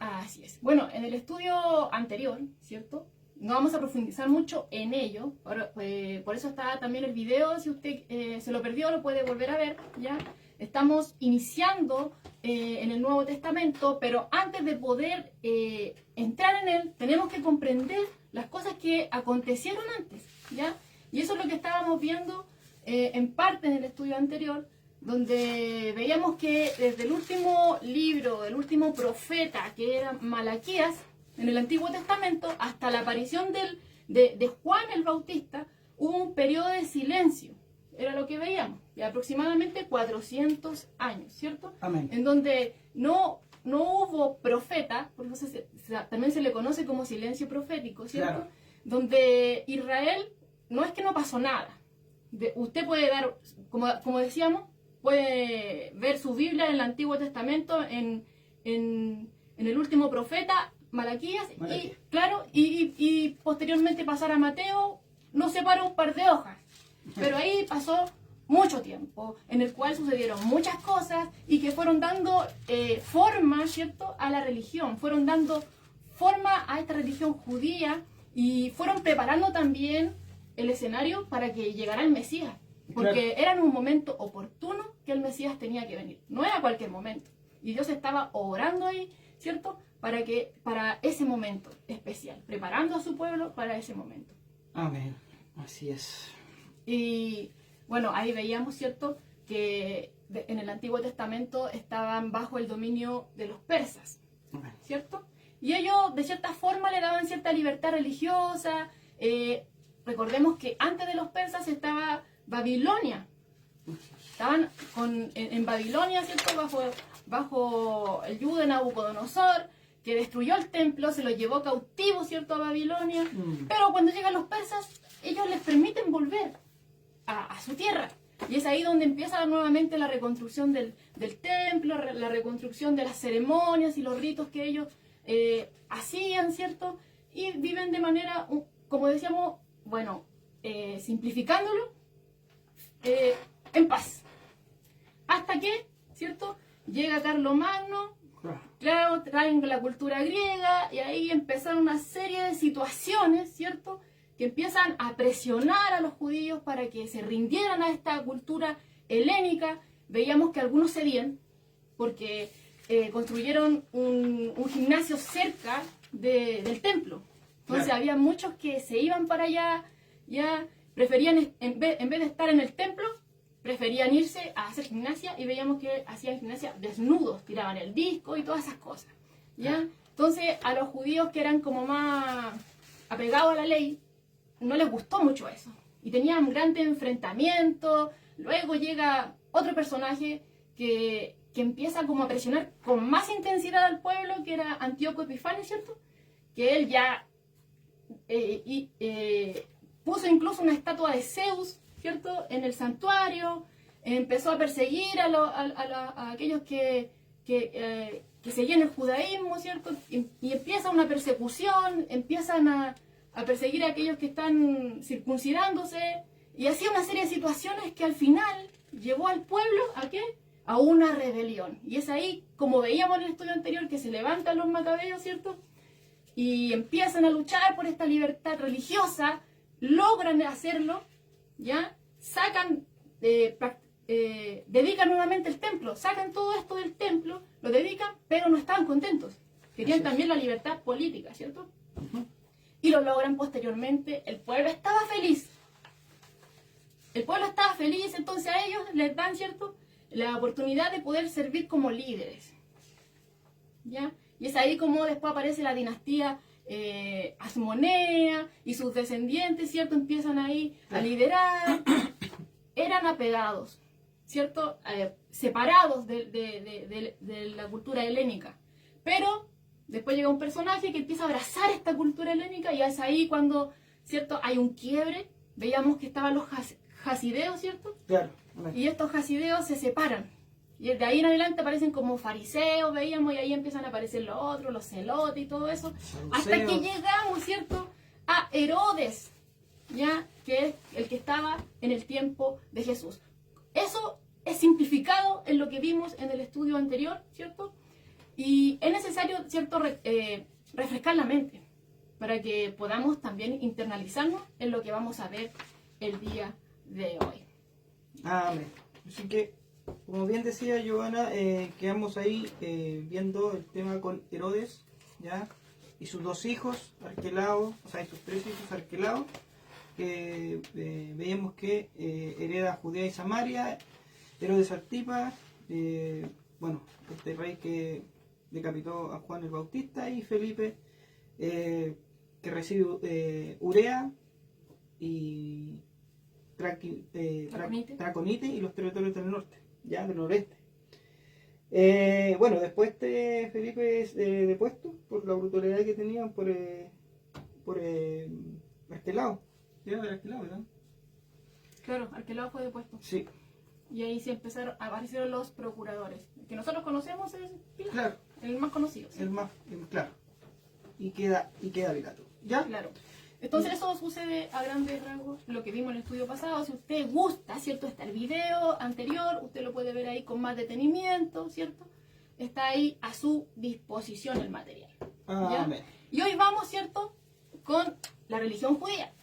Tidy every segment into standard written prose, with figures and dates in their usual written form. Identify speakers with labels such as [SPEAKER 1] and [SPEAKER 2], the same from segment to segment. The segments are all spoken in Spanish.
[SPEAKER 1] Así es. Bueno, en el estudio anterior, ¿cierto? No vamos a profundizar mucho en ello, por eso está también el video, si usted se lo perdió lo puede volver a ver, ¿ya? Estamos iniciando en el Nuevo Testamento, pero antes de poder entrar en él, tenemos que comprender las cosas que acontecieron antes, ¿ya? Y eso es lo que estábamos viendo en parte en el estudio anterior, donde veíamos que desde el último libro, el último profeta, que era Malaquías, en el Antiguo Testamento, hasta la aparición de Juan el Bautista, hubo un periodo de silencio. Era lo que veíamos, de aproximadamente 400 años, ¿cierto?
[SPEAKER 2] Amén.
[SPEAKER 1] En donde no hubo profeta, por eso también se le conoce como silencio profético, ¿cierto?
[SPEAKER 2] Claro.
[SPEAKER 1] Donde Israel, no es que no pasó nada. Usted puede dar, como decíamos, puede ver su Biblia en el Antiguo Testamento, en el último profeta, Malaquías. Y claro, y posteriormente pasar a Mateo, nos separa un par de hojas. Pero ahí pasó mucho tiempo, en el cual sucedieron muchas cosas y que fueron dando forma, ¿cierto?, a la religión, fueron dando forma a esta religión judía y fueron preparando también el escenario para que llegara el Mesías, porque era en un momento oportuno que el Mesías tenía que venir, no era cualquier momento, y Dios estaba obrando ahí, ¿cierto?, para ese momento especial, preparando a su pueblo para ese momento.
[SPEAKER 2] Amén. Así es.
[SPEAKER 1] Y bueno, ahí veíamos, ¿cierto?, que en el Antiguo Testamento estaban bajo el dominio de los persas, ¿cierto? Y ellos de cierta forma le daban cierta libertad religiosa. Recordemos que antes de los persas estaba Babilonia. Estaban en Babilonia, ¿cierto?, bajo el yugo de Nabucodonosor, que destruyó el templo, se los llevó cautivo, ¿cierto?, a Babilonia. Pero cuando llegan los persas, ellos les permiten volver a su tierra. Y es ahí donde empieza nuevamente la reconstrucción del templo, la reconstrucción de las ceremonias y los ritos que ellos hacían, ¿cierto? Y viven de manera, como decíamos, bueno, simplificándolo, en paz. Hasta que, ¿cierto?, llega Carlomagno, claro, traen la cultura griega y ahí empezaron una serie de situaciones, ¿cierto?, que empiezan a presionar a los judíos para que se rindieran a esta cultura helénica. Veíamos que algunos cedían porque construyeron un gimnasio cerca del templo. Entonces había muchos que se iban para allá, ya preferían, en vez de estar en el templo, preferían irse a hacer gimnasia, y veíamos que hacían gimnasia desnudos, tiraban el disco y todas esas cosas, ¿ya? Entonces a los judíos que eran como más apegados a la ley, no les gustó mucho eso, y tenían grandes enfrentamientos. Luego llega otro personaje que empieza como a presionar con más intensidad al pueblo, que era Antíoco Epifanes, ¿cierto? Que él ya puso incluso una estatua de Zeus, ¿cierto?, en el santuario. Empezó a perseguir a aquellos que seguían el judaísmo, ¿cierto? Y empieza una persecución, empiezan a perseguir a aquellos que están circuncidándose, y así una serie de situaciones que al final llevó al pueblo ¿a qué? A una rebelión. Y es ahí, como veíamos en el estudio anterior, que se levantan los macabeos, ¿cierto?, y empiezan a luchar por esta libertad religiosa, logran hacerlo, ¿ya? Sacan, dedican nuevamente el templo, sacan todo esto del templo, lo dedican, pero no estaban contentos. Querían también la libertad política, ¿cierto? Y lo logran posteriormente. El pueblo estaba feliz. El pueblo estaba feliz, entonces a ellos les dan, ¿cierto?, la oportunidad de poder servir como líderes, ¿ya? Y es ahí como después aparece la dinastía Asmonea y sus descendientes, ¿cierto?, empiezan ahí a liderar. Eran apegados, ¿cierto?, separados de la cultura helénica. Pero después llega un personaje que empieza a abrazar esta cultura helénica, y es ahí cuando, ¿cierto?, hay un quiebre. Veíamos que estaban los hasideos, ¿cierto?
[SPEAKER 2] Claro.
[SPEAKER 1] Y estos hasideos se separan. Y de ahí en adelante aparecen como fariseos, veíamos, y ahí empiezan a aparecer los otros, los celotes y todo eso. Hasta que llegamos, ¿cierto?, a Herodes, ¿ya?, que es el que estaba en el tiempo de Jesús. Eso es simplificado en lo que vimos en el estudio anterior, ¿cierto? Y es necesario, ¿cierto?, refrescar la mente para que podamos también internalizarnos en lo que vamos a ver el día de hoy.
[SPEAKER 2] Amén. Así que, como bien decía Giovanna, quedamos ahí viendo el tema con Herodes, ¿ya? Y sus dos hijos, Arquelao, o sea, y sus tres hijos, Arquelao, que veíamos que hereda Judea y Samaria, Herodes Artipa, bueno, este rey que decapitó a Juan el Bautista, y Felipe, que recibe Urea y Traconite y los territorios del norte, ya del noreste. Bueno, después Felipe es depuesto por la brutalidad que tenían por Arquelao. ¿Era de Arquelao, verdad?
[SPEAKER 1] Claro, Arquelao fue depuesto.
[SPEAKER 2] Sí.
[SPEAKER 1] Y ahí se aparecieron los procuradores. El que nosotros conocemos es Pilato,
[SPEAKER 2] Claro.
[SPEAKER 1] El más conocido. ¿Sí?
[SPEAKER 2] El más, claro. Y queda Pilato. ¿Ya?
[SPEAKER 1] Claro. Entonces eso sucede a grandes rasgos, lo que vimos en el estudio pasado. Si usted gusta, ¿cierto? Está el video anterior, usted lo puede ver ahí con más detenimiento, ¿cierto? Está ahí a su disposición el material. ¿Ya?
[SPEAKER 2] Amén.
[SPEAKER 1] Y hoy vamos, ¿cierto?, con la religión judía.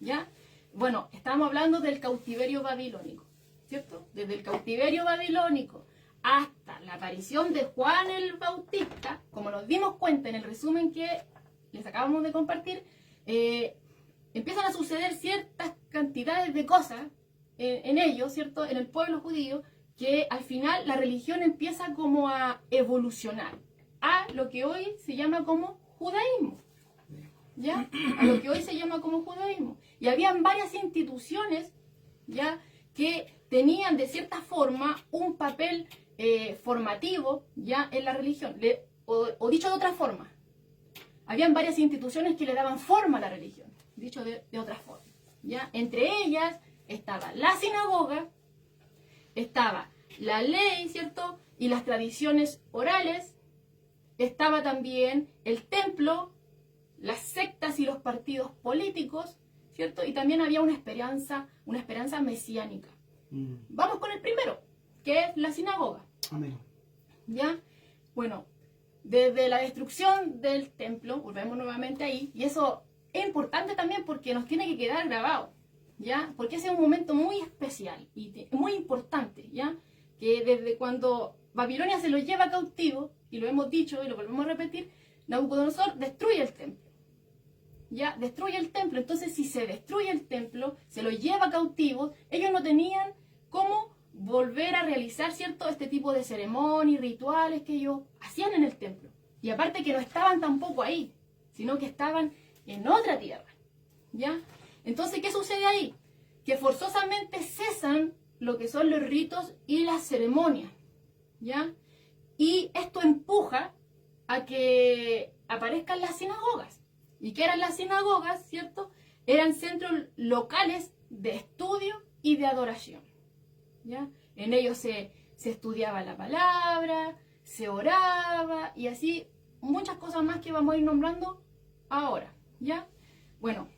[SPEAKER 1] ¿Ya? Bueno, estamos hablando del cautiverio babilónico, ¿cierto? Desde el cautiverio babilónico hasta la aparición de Juan el Bautista, como nos dimos cuenta en el resumen que les acabamos de compartir, empiezan a suceder ciertas cantidades de cosas en ellos, ¿cierto?, en el pueblo judío, que al final la religión empieza como a evolucionar a lo que hoy se llama como judaísmo. ¿Ya? A lo que hoy se llama como judaísmo. Y habían varias instituciones, ¿ya?, que tenían de cierta forma un papel formativo, ¿ya?, en la religión. O dicho de otra forma, habían varias instituciones que le daban forma a la religión, dicho de otra forma, ¿ya? Entre ellas estaba la sinagoga, estaba la ley, ¿cierto?, y las tradiciones orales, estaba también el templo, las sectas y los partidos políticos, ¿cierto? Y también había una esperanza mesiánica. Vamos con el primero, que es la sinagoga.
[SPEAKER 2] Amén.
[SPEAKER 1] ¿Ya? Bueno, desde la destrucción del templo, volvemos nuevamente ahí, y eso es importante también porque nos tiene que quedar grabado, ¿ya? Porque ese es un momento muy especial y muy importante, ¿ya? Que desde cuando Babilonia se lo lleva cautivo, y lo hemos dicho y lo volvemos a repetir, Nabucodonosor destruye el templo. Ya, destruye el templo. Entonces, si se destruye el templo, se lo lleva cautivo, ellos no tenían cómo volver a realizar, ¿cierto?, este tipo de ceremonias, rituales que ellos hacían en el templo. Y aparte que no estaban tampoco ahí, sino que estaban en otra tierra. ¿Ya? Entonces, ¿qué sucede ahí? Que forzosamente cesan lo que son los ritos y las ceremonias. ¿Ya? Y esto empuja a que aparezcan las sinagogas. ¿Y qué eran las sinagogas, cierto? Eran centros locales de estudio y de adoración. ¿Ya? En ellos se estudiaba la palabra, se oraba y así muchas cosas más que vamos a ir nombrando ahora. ¿Ya? Bueno,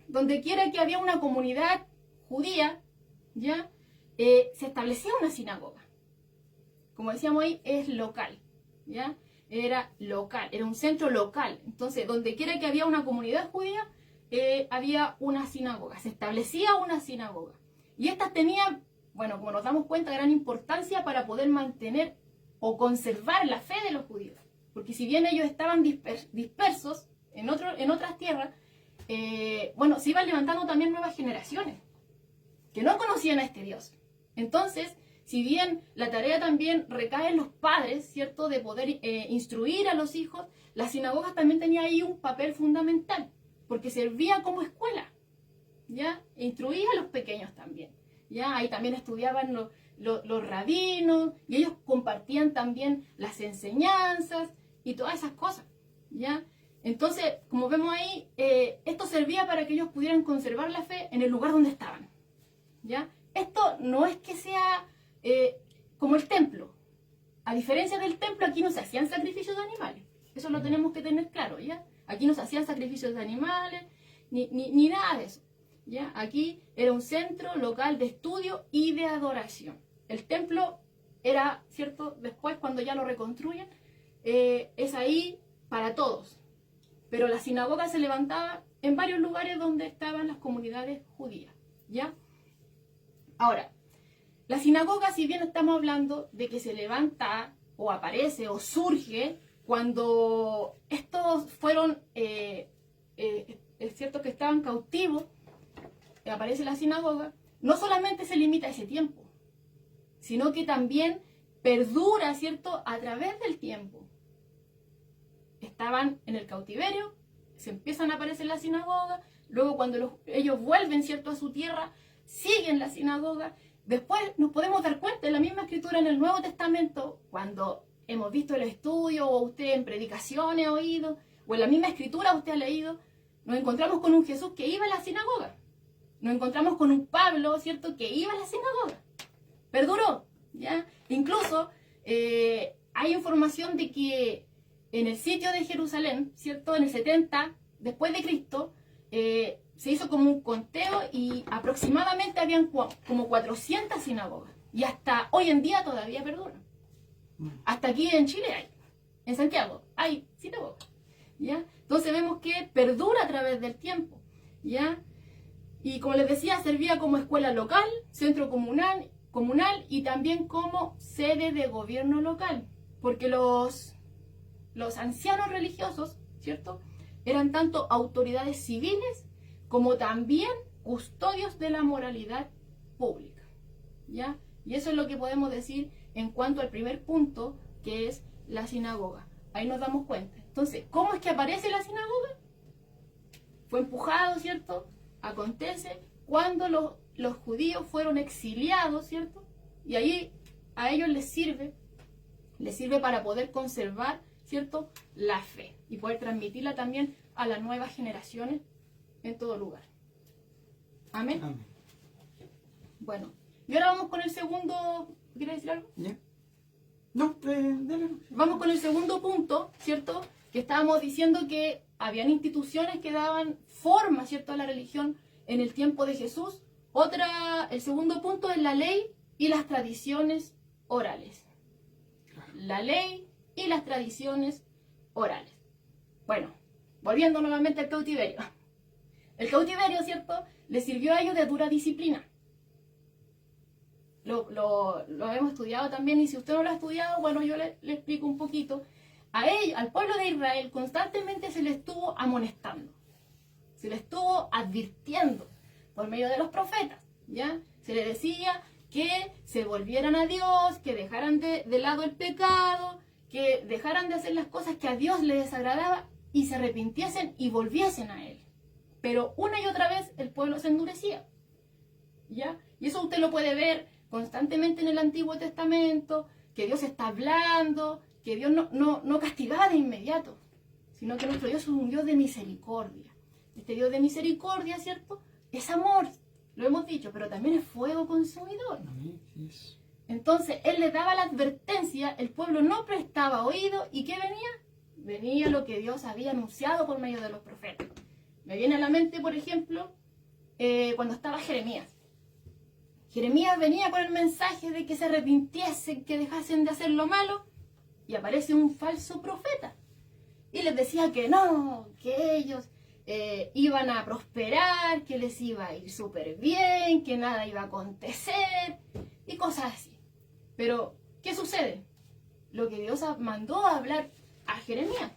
[SPEAKER 1] donde quiera que había una comunidad judía, ¿ya? Se establecía una sinagoga. Como decíamos ahí, es local. ¿Ya? Era local, era un centro local. Entonces, donde quiera que había una comunidad judía, había una sinagoga, se establecía una sinagoga. Y estas tenían, bueno, como nos damos cuenta, gran importancia para poder mantener o conservar la fe de los judíos. Porque si bien ellos estaban dispersos en otras tierras, bueno, se iban levantando también nuevas generaciones que no conocían a este Dios. Entonces, si bien la tarea también recae en los padres, ¿cierto?, de poder instruir a los hijos, las sinagogas también tenían ahí un papel fundamental, porque servía como escuela, ¿ya? E instruía a los pequeños también, ¿ya? Ahí también estudiaban los rabinos, y ellos compartían también las enseñanzas y todas esas cosas, ¿ya? Entonces, como vemos ahí, esto servía para que ellos pudieran conservar la fe en el lugar donde estaban, ¿ya? Esto no es que sea como el templo. A diferencia del templo, aquí no se hacían sacrificios de animales. Eso lo tenemos que tener claro, ¿ya? Aquí no se hacían sacrificios de animales, ni nada de eso, ¿ya? Aquí era un centro local de estudio y de adoración. El templo era, ¿cierto? Después, cuando ya lo reconstruyen, es ahí para todos. Pero la sinagoga se levantaba en varios lugares donde estaban las comunidades judías, ¿ya? Ahora, la sinagoga, si bien estamos hablando de que se levanta o aparece o surge cuando estos fueron, es cierto que estaban cautivos, aparece la sinagoga, no solamente se limita a ese tiempo, sino que también perdura, ¿cierto?, a través del tiempo. Estaban en el cautiverio, se empiezan a aparecer en la sinagoga, luego cuando ellos vuelven, ¿cierto?, a su tierra, siguen la sinagoga. Después nos podemos dar cuenta en la misma escritura en el Nuevo Testamento, cuando hemos visto el estudio, o usted en predicaciones ha oído, o en la misma escritura usted ha leído, nos encontramos con un Jesús que iba a la sinagoga. Nos encontramos con un Pablo, ¿cierto?, que iba a la sinagoga. Perduró, ¿ya? Incluso hay información de que en el sitio de Jerusalén, ¿cierto?, en el 70 después de Cristo, se hizo como un conteo y aproximadamente habían como 400 sinagogas. Y hasta hoy en día todavía perduran. Hasta aquí en Chile hay, en Santiago hay sinagogas, ¿ya? Entonces vemos que perdura a través del tiempo, ¿ya? Y como les decía, servía como escuela local, centro comunal y también como sede de gobierno local, porque los ancianos religiosos, ¿cierto?, eran tanto autoridades civiles como también custodios de la moralidad pública, ¿ya? Y eso es lo que podemos decir en cuanto al primer punto, que es la sinagoga. Ahí nos damos cuenta. Entonces, ¿cómo es que aparece la sinagoga? Fue empujado, ¿cierto? Acontece cuando los judíos fueron exiliados, ¿cierto? Y ahí a ellos les sirve para poder conservar, ¿cierto?, la fe y poder transmitirla también a las nuevas generaciones en todo lugar. Amén.
[SPEAKER 2] Amén.
[SPEAKER 1] Bueno, y ahora vamos con el segundo. ¿Quieres decir algo?
[SPEAKER 2] ¿Ya? No, dale.
[SPEAKER 1] Vamos con el segundo punto, ¿cierto? Que estábamos diciendo que habían instituciones que daban forma, ¿cierto?, a la religión en el tiempo de Jesús. El segundo punto es la ley y las tradiciones orales. La ley y las tradiciones orales. Bueno, volviendo nuevamente al cautiverio. El cautiverio, ¿cierto?, le sirvió a ellos de dura disciplina. Lo hemos estudiado también, y si usted no lo ha estudiado, bueno, yo le explico un poquito. Al pueblo de Israel constantemente se le estuvo amonestando, se le estuvo advirtiendo por medio de los profetas, ¿ya? Se le decía que se volvieran a Dios, que dejaran de lado el pecado, que dejaran de hacer las cosas que a Dios le desagradaba y se arrepintiesen y volviesen a Él. Pero una y otra vez el pueblo se endurecía, ¿ya? Y eso usted lo puede ver constantemente en el Antiguo Testamento, que Dios está hablando, que Dios no castigaba de inmediato, sino que nuestro Dios es un Dios de misericordia. Este Dios de misericordia, ¿cierto?, es amor, lo hemos dicho, pero también es fuego consumidor. Entonces, Él le daba la advertencia, el pueblo no prestaba oído, ¿y qué venía? Venía lo que Dios había anunciado por medio de los profetas. Me viene a la mente, por ejemplo, cuando estaba Jeremías. Jeremías venía con el mensaje de que se arrepintiesen, que dejasen de hacer lo malo, y aparece un falso profeta. Y les decía que no, que ellos iban a prosperar, que les iba a ir súper bien, que nada iba a acontecer, y cosas así. Pero, ¿qué sucede? Lo que Dios mandó a hablar a Jeremías,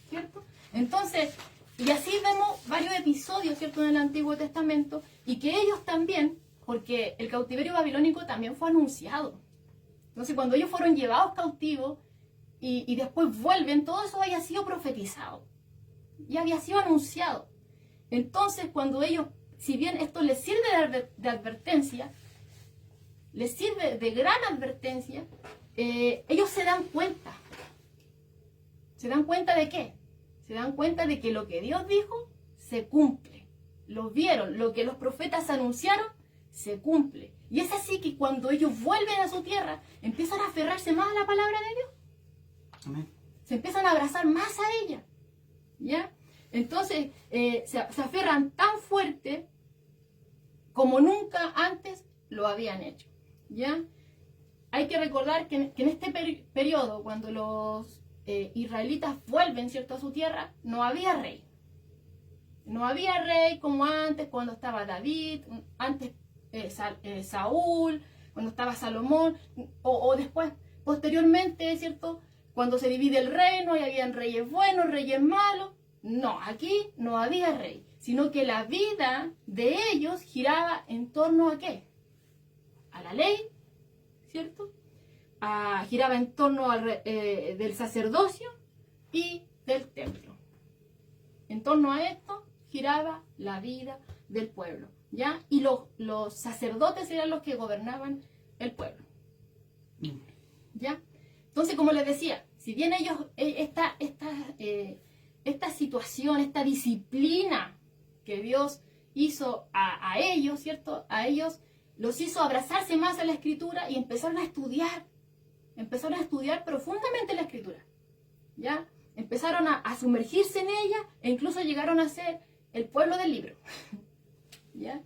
[SPEAKER 1] ¿cierto? Entonces, y así vemos varios episodios, ¿cierto?, en el Antiguo Testamento, y que ellos también, porque el cautiverio babilónico también fue anunciado. Entonces, cuando ellos fueron llevados cautivos y después vuelven, todo eso había sido profetizado y había sido anunciado. Entonces, cuando ellos, si bien esto les sirve de advertencia, les sirve de gran advertencia, ellos se dan cuenta. ¿Se dan cuenta de qué? Se dan cuenta de que lo que Dios dijo se cumple. Lo vieron, lo que los profetas anunciaron se cumple. Y es así que cuando ellos vuelven a su tierra, empiezan a aferrarse más a la palabra de Dios.
[SPEAKER 2] Amén.
[SPEAKER 1] Se empiezan a abrazar más a ella, ¿ya? Entonces, se aferran tan fuerte como nunca antes lo habían hecho, ¿ya? hay que recordar que en este periodo, cuando los israelitas vuelven, ¿cierto?, a su tierra, no había rey. No había rey como antes, cuando estaba David, antes Saúl, cuando estaba Salomón, o después, posteriormente, ¿cierto?, cuando se divide el reino y habían reyes buenos, reyes malos. No, aquí no había rey, sino que la vida de ellos giraba en torno a ¿qué? A la ley, ¿cierto? Giraba en torno del sacerdocio y del templo. En torno a esto giraba la vida del pueblo, ¿ya? Y los sacerdotes eran los que gobernaban el pueblo, ¿ya? Entonces, como les decía, si bien ellos, esta situación, esta disciplina que Dios hizo a ellos, ¿cierto? A ellos los hizo abrazarse más a la Escritura y empezaron a estudiar profundamente la Escritura, ¿ya? Empezaron a sumergirse en ella e incluso llegaron a ser el pueblo del libro, ¿ya?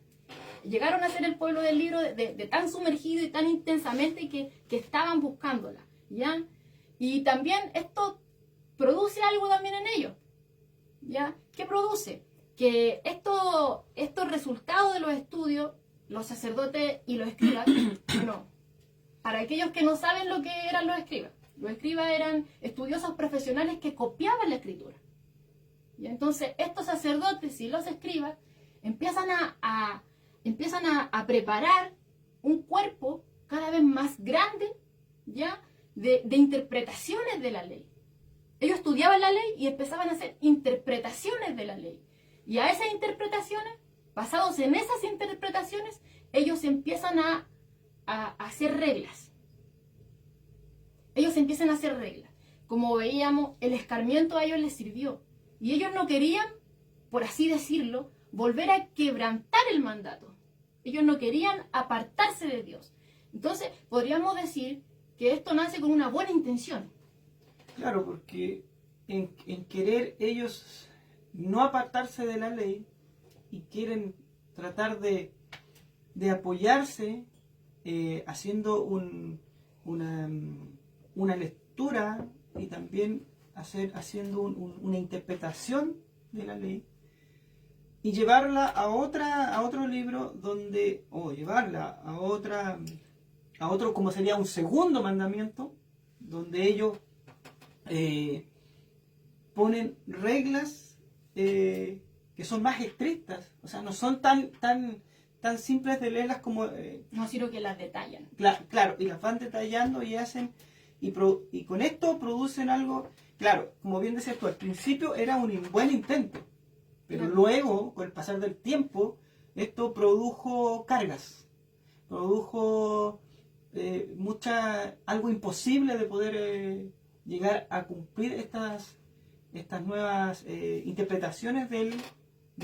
[SPEAKER 1] Llegaron a ser el pueblo del libro de tan sumergido y tan intensamente que estaban buscándola, ¿ya? Y también esto produce algo también en ellos, ¿ya? ¿Qué produce? Que estos resultados de los estudios, los sacerdotes y los escribas, bueno, para aquellos que no saben lo que eran los escribas eran estudiosos profesionales que copiaban la escritura. Y entonces estos sacerdotes y los escribas empiezan a preparar un cuerpo cada vez más grande, ¿ya?, de interpretaciones de la ley. Ellos estudiaban la ley y empezaban a hacer interpretaciones de la ley. Y a esas interpretaciones, basados en esas interpretaciones, ellos empiezan a hacer reglas. Ellos empiezan a hacer reglas. Como veíamos, el escarmiento a ellos les sirvió. Y ellos no querían, por así decirlo, volver a quebrantar el mandato. Ellos no querían apartarse de Dios. Entonces, podríamos decir que esto nace con una buena intención.
[SPEAKER 2] Claro, porque en querer ellos no apartarse de la ley y quieren tratar de apoyarse haciendo una lectura y también haciendo una interpretación de la ley y llevarla a otro libro donde, o llevarla a otro como sería un segundo mandamiento, donde ellos ponen reglas que son más estrictas, o sea, no son tan simples de leerlas como...
[SPEAKER 1] no, sino que las detallan.
[SPEAKER 2] Claro, y las van detallando y hacen, y con esto producen algo, claro, como bien decías tú, al principio era un buen intento, pero
[SPEAKER 1] Claro.
[SPEAKER 2] Luego, con el pasar del tiempo, esto produjo cargas, produjo algo imposible de poder llegar a cumplir estas nuevas interpretaciones de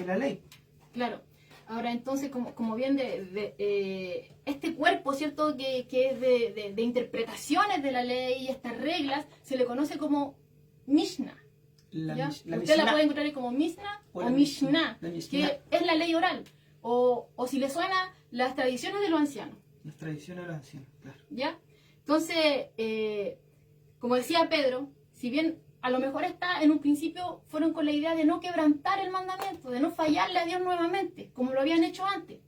[SPEAKER 2] la ley.
[SPEAKER 1] Claro. Ahora entonces, como bien este cuerpo, ¿cierto?, que es de interpretaciones de la ley y estas reglas, se le conoce como Mishnah. Usted la puede encontrar como Mishnah o Mishnah, que es la ley oral. O si le suena, las tradiciones de los ancianos.
[SPEAKER 2] Las tradiciones de los ancianos, claro.
[SPEAKER 1] ¿Ya? Entonces, como decía Pedro, si bien a lo mejor en un principio fueron con la idea de no quebrantar el mandamiento, de no fallarle a Dios nuevamente, como lo habían hecho antes,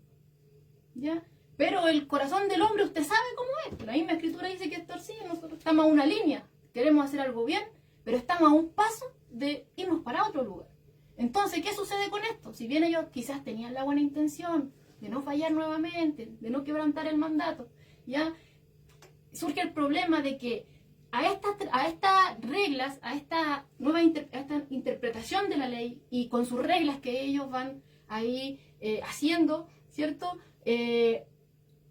[SPEAKER 1] ¿ya? Pero el corazón del hombre, usted sabe cómo es. La misma escritura dice que es torcido. Nosotros estamos a una línea, queremos hacer algo bien, pero estamos a un paso de irnos para otro lugar. Entonces, ¿qué sucede con esto? Si bien ellos quizás tenían la buena intención de no fallar nuevamente, de no quebrantar el mandato, ¿ya?, surge el problema de que a estas reglas, a esta nueva interpretación de la ley y con sus reglas que ellos van ahí haciendo, ¿cierto?,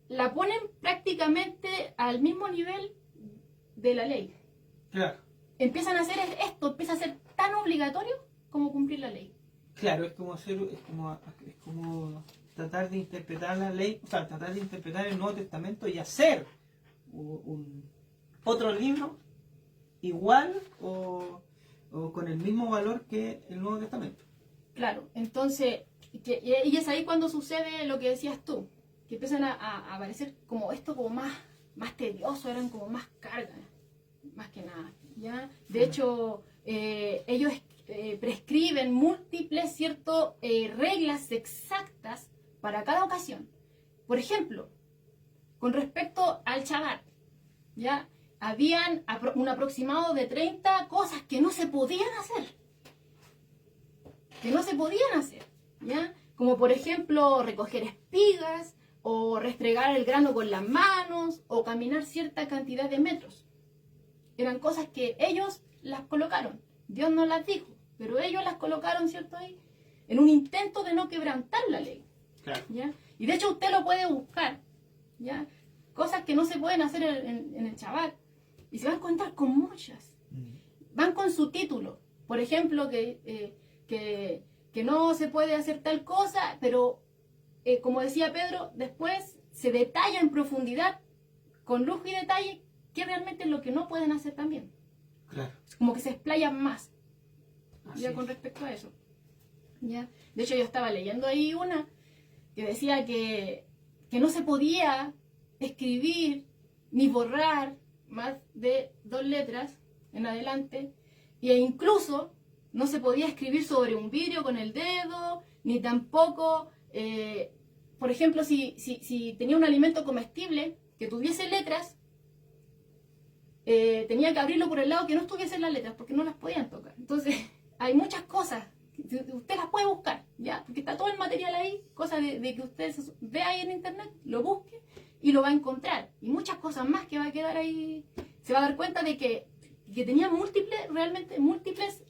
[SPEAKER 1] la ponen prácticamente al mismo nivel de la ley.
[SPEAKER 2] Claro.
[SPEAKER 1] Empiezan a hacer esto, empieza a ser tan obligatorio como cumplir la ley.
[SPEAKER 2] Claro, es como tratar de interpretar la ley, o sea, tratar de interpretar el Nuevo Testamento y hacer otro libro igual o con el mismo valor que el Nuevo Testamento.
[SPEAKER 1] Claro, entonces, y es ahí cuando sucede lo que decías tú, que empiezan a aparecer como esto como más tediosos, eran como más cargas, más que nada, ¿ya? De hecho, ellos prescriben múltiples, ¿cierto? Reglas exactas para cada ocasión. Por ejemplo, con respecto al Shabbat, ¿ya? Habían un aproximado de 30 cosas que no se podían hacer. ¿Ya? Como por ejemplo recoger espigas, o restregar el grano con las manos, o caminar cierta cantidad de metros. Eran cosas que ellos las colocaron. Dios no las dijo, pero ellos las colocaron, ¿cierto? Ahí, en un intento de no quebrantar la ley.
[SPEAKER 2] Claro.
[SPEAKER 1] ¿Ya? Y de hecho usted lo puede buscar, ¿ya? Cosas que no se pueden hacer en el Shabbat. Y se va a encontrar con muchas. Van con su título. Por ejemplo, que no se puede hacer tal cosa, pero como decía Pedro, después se detalla en profundidad, con lujo y detalle, qué realmente es lo que no pueden hacer también.
[SPEAKER 2] Claro.
[SPEAKER 1] Como que se explayan más. Ya
[SPEAKER 2] Así
[SPEAKER 1] con
[SPEAKER 2] es.
[SPEAKER 1] respecto a eso. ¿Ya? De hecho, yo estaba leyendo ahí una que decía que no se podía escribir ni borrar más de 2 letras en adelante, e incluso no se podía escribir sobre un vidrio con el dedo, ni tampoco, por ejemplo, si tenía un alimento comestible que tuviese letras, tenía que abrirlo por el lado que no estuviesen las letras, porque no las podían tocar. Entonces, hay muchas cosas, usted las puede buscar, ¿ya? Porque está todo el material ahí, cosa de que usted vea ahí en internet, lo busque y lo va a encontrar. Y muchas cosas más que va a quedar ahí, se va a dar cuenta de que tenía realmente múltiples